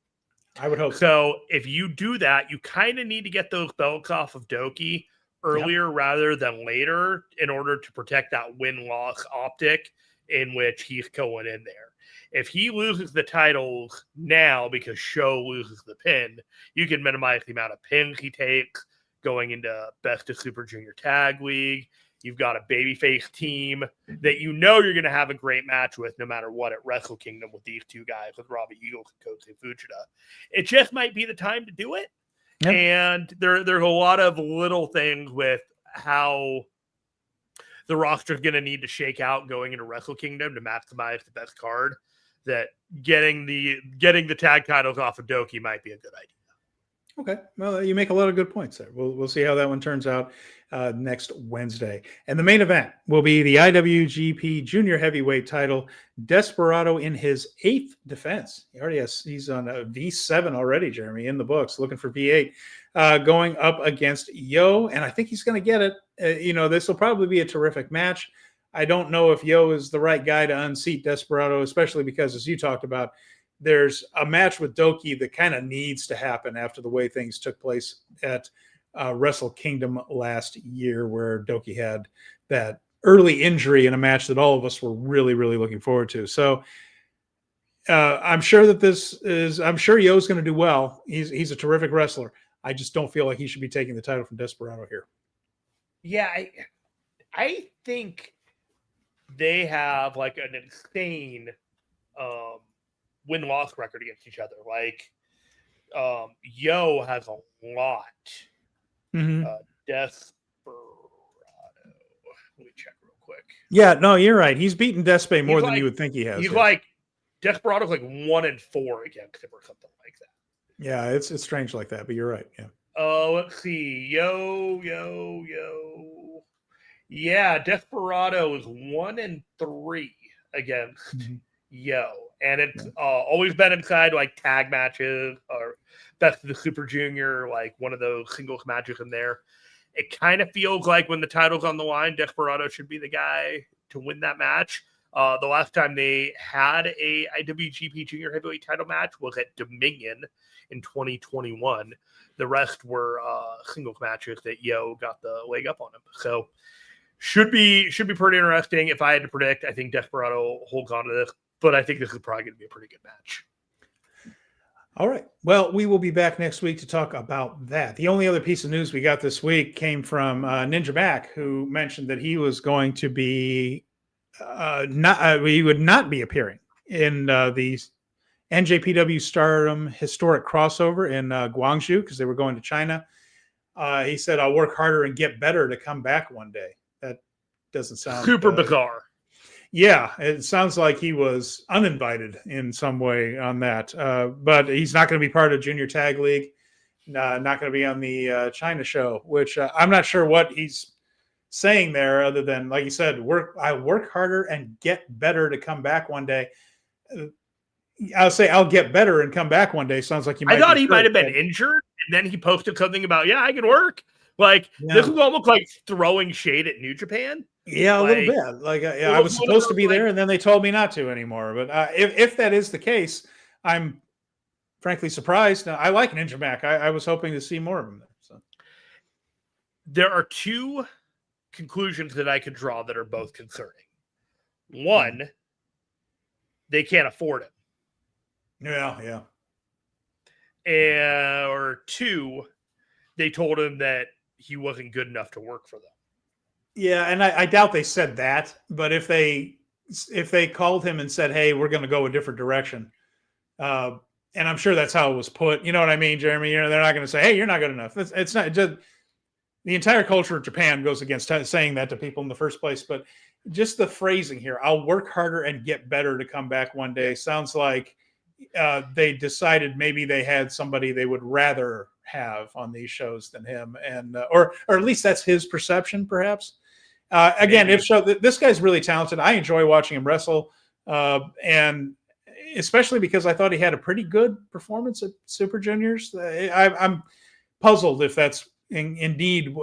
I would hope so. If you do that, you kind of need to get those belts off of Doki earlier rather than later in order to protect that win-loss optic in which he's going in there. If he loses the titles now because Sho loses the pin, you can minimize the amount of pins he takes going into Best of Super Junior Tag League. You've got a babyface team that you know you're going to have a great match with no matter what at Wrestle Kingdom with these two guys, with Robbie Eagles and Kotei Fujita. It just might be the time to do it. Yep. And there's a lot of little things with how the roster is going to need to shake out going into Wrestle Kingdom to maximize the best card, that getting the tag titles off of Doki might be a good idea. Okay. Well, you make a lot of good points there. We'll see how that one turns out next Wednesday. And the main event will be the IWGP Junior Heavyweight title. Desperado in his 8th defense. He's on a V7 already, Jeremy, in the books, looking for V8, going up against Yo. And I think he's going to get it. This will probably be a terrific match. I don't know if Yo is the right guy to unseat Desperado, especially because, as you talked about, there's a match with Doki that kind of needs to happen after the way things took place at Wrestle Kingdom last year, where Doki had that early injury in a match that all of us were really, really looking forward to. So I'm sure Yo's going to do well. He's a terrific wrestler. I just don't feel like he should be taking the title from Desperado here. Yeah, I think they have like an insane win-loss record against each other. Like, Yo has a lot. Desperado. Let me check real quick. Yeah, no, you're right. He's beaten Despe more than you would think he has. He's like, Desperado's like 1-4 against him or something like that. Yeah, it's strange like that, but you're right. Yeah. Let's see. Yo. Yeah, Desperado is 1-3 against Yo. And it's always been inside like tag matches or Best of the Super Junior, like one of those singles matches in there. It kind of feels like when the title's on the line, Desperado should be the guy to win that match. The last time they had a IWGP Junior Heavyweight title match was at Dominion in 2021. The rest were singles matches that Yo got the leg up on him. So should be pretty interesting. If I had to predict, I think Desperado holds on to this, but I think this is probably going to be a pretty good match. All right. Well, we will be back next week to talk about that. The only other piece of news we got this week came from Ninja Mac, who mentioned that he was going to be he would not be appearing in the NJPW Stardom historic crossover in Guangzhou because they were going to China. He said, "I'll work harder and get better to come back one day." That doesn't sound super bizarre. Yeah, it sounds like he was uninvited in some way on that. But he's not going to be part of Junior Tag League, not going to be on the China show, which I'm not sure what he's saying there other than, like you said, I work harder and get better to come back one day. I'll say I'll get better and come back one day. Sounds like I thought he might have been injured, and then he posted something about, I can work. Like, this is almost like throwing shade at New Japan. Yeah, a little bit. Like, I was supposed to be there, and then they told me not to anymore. But if that is the case, I'm frankly surprised. I like Ninja Mac. I was hoping to see more of him there. So there are two conclusions that I could draw that are both concerning. One, they can't afford him. Yeah. Or two, they told him that he wasn't good enough to work for them. Yeah, and I doubt they said that, but if they called him and said, "Hey, we're going to go a different direction," and I'm sure that's how it was put. You know what I mean, Jeremy? They're not going to say, "Hey, you're not good enough." It's not just. the entire culture of Japan goes against saying that to people in the first place. But just the phrasing here, I'll work harder and get better to come back one day, sounds like they decided maybe they had somebody they would rather have on these shows than him, and or at least that's his perception, perhaps. Again, if so, this guy's really talented. I enjoy watching him wrestle, and especially because I thought he had a pretty good performance at Super Juniors. I'm puzzled if that's indeed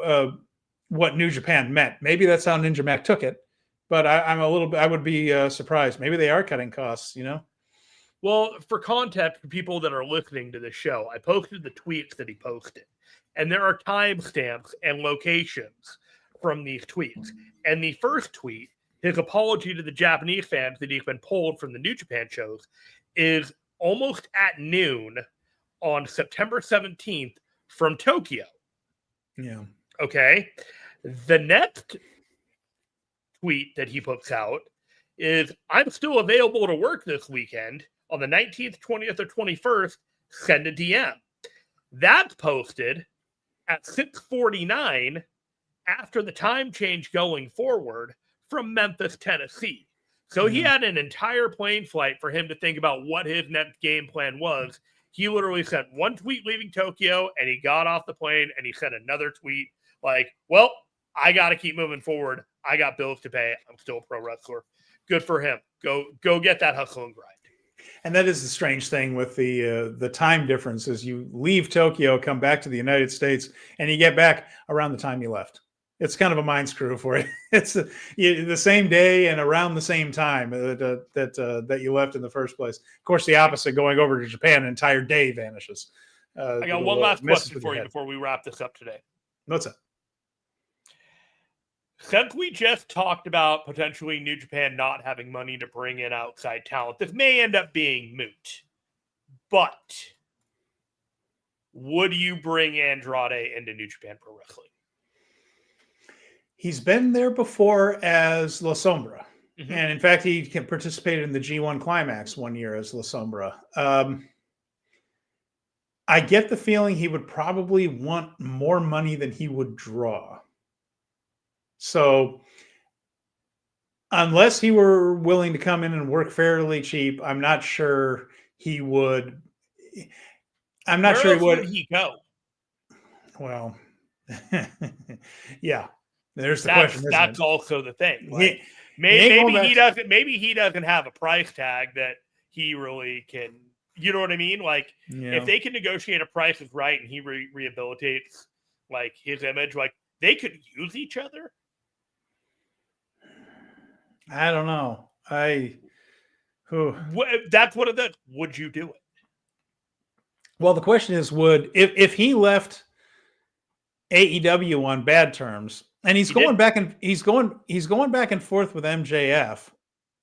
what New Japan meant. Maybe that's how Ninja Mac took it, but I'm a little bit. I would be surprised. Maybe they are cutting costs. You know. Well, for context, for people that are listening to the show, I posted the tweets that he posted, and there are timestamps and locations from these tweets. And the first tweet, his apology to the Japanese fans that he's been pulled from the New Japan shows, is almost at noon on September 17th from Tokyo. Yeah. Okay. The next tweet that he puts out is, I'm still available to work this weekend on the 19th, 20th, or 21st. Send a DM. That's posted at 6:49 after the time change going forward from Memphis, Tennessee. So he had an entire plane flight for him to think about what his next game plan was. He literally sent one tweet leaving Tokyo, and he got off the plane, and he sent another tweet like, well, I got to keep moving forward. I got bills to pay. I'm still a pro wrestler. Good for him. Go get that hustle and grind. And that is the strange thing with the time difference is you leave Tokyo, come back to the United States, and you get back around the time you left. It's kind of a mind screw for you. It's the same day and around the same time that you left in the first place. Of course, the opposite, going over to Japan, an entire day vanishes. I got one last question for you before we wrap this up today. What's that? Since we just talked about potentially New Japan not having money to bring in outside talent, this may end up being moot. But would you bring Andrade into New Japan Pro Wrestling? He's been there before as La Sombra. Mm-hmm. And in fact, he participated in the G1 Climax one year as La Sombra. I get the feeling he would probably want more money than he would draw. So unless he were willing to come in and work fairly cheap, I'm not sure he would. I'm not sure he would. Where else would he go? Well, yeah. There's the question. That's also the thing. Like, maybe he doesn't have a price tag that he really can. You know what I mean? Like, if they can negotiate a price is right and he rehabilitates like his image, like they could use each other. I don't know. That's what it is. Would you do it? Well, the question is, if he left AEW on bad terms, and he's going back and back and forth with MJF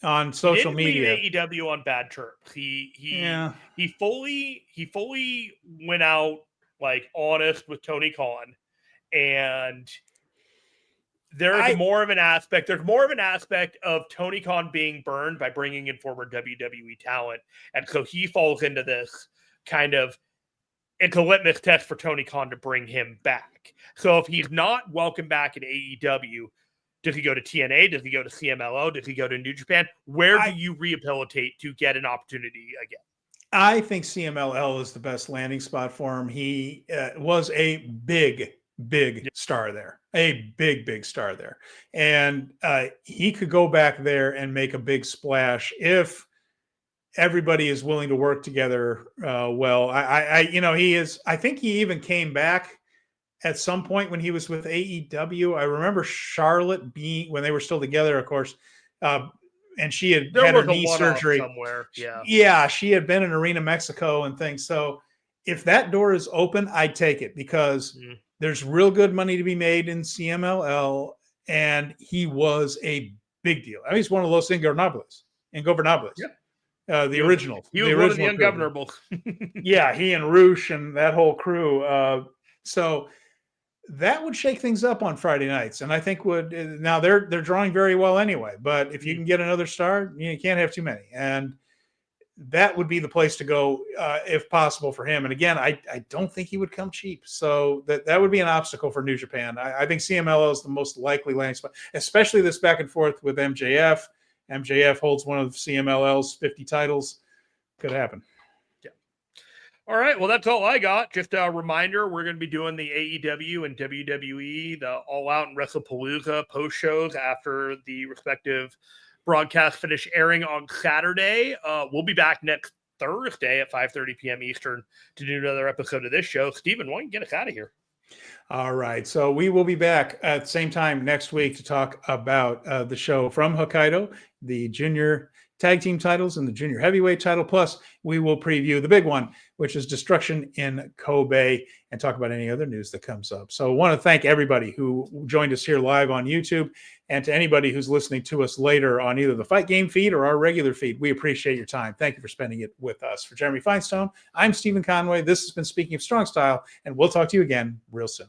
on social media. Leave AEW on bad terms. He fully went out like honest with Tony Khan, and there's more of an aspect of Tony Khan being burned by bringing in former WWE talent, and so he falls into this kind of. It's a litmus test for Tony Khan to bring him back. So if he's not welcome back at AEW, does he go to TNA? Does he go to CMLL? Does he go to New Japan? Where do you rehabilitate to get an opportunity again? I think CMLL is the best landing spot for him. He was a big star there. A big star there. And he could go back there and make a big splash if everybody is willing to work together well. He is. I think he even came back at some point when he was with AEW. I remember Charlotte when they were still together, of course, and she had her knee surgery somewhere. Yeah, she had been in Arena Mexico and things. So if that door is open, I'd take it because there's real good money to be made in CMLL, and he was a big deal. I mean, he's one of Los Ingobernables. Yeah. The original. He was one of the Ungovernables. Yeah, he and Roosh and that whole crew. So that would shake things up on Friday nights. And I think now they're drawing very well anyway. But if you can get another star, you can't have too many. And that would be the place to go if possible for him. And again, I don't think he would come cheap. So that would be an obstacle for New Japan. I think CMLL is the most likely landing spot, especially this back and forth with MJF. MJF holds one of CMLL's 50 titles. Could happen. Yeah. All right. Well, that's all I got. Just a reminder, we're going to be doing the AEW and WWE, the All Out and WrestlePalooza post shows after the respective broadcast finish airing on Saturday. We'll be back next Thursday at 5:30 p.m. Eastern to do another episode of this show. Steven, why don't you get us out of here? All right. So we will be back at the same time next week to talk about the show from Hokkaido, the junior tag team titles and the junior heavyweight title. Plus, we will preview the big one, which is Destruction in Kobe, and talk about any other news that comes up. So I want to thank everybody who joined us here live on YouTube, and to anybody who's listening to us later on either the Fight Game feed or our regular feed. We appreciate your time. Thank you for spending it with us. For Jeremy Finestone, I'm Stephen Conway. This has been Speaking of Strong Style, and we'll talk to you again real soon.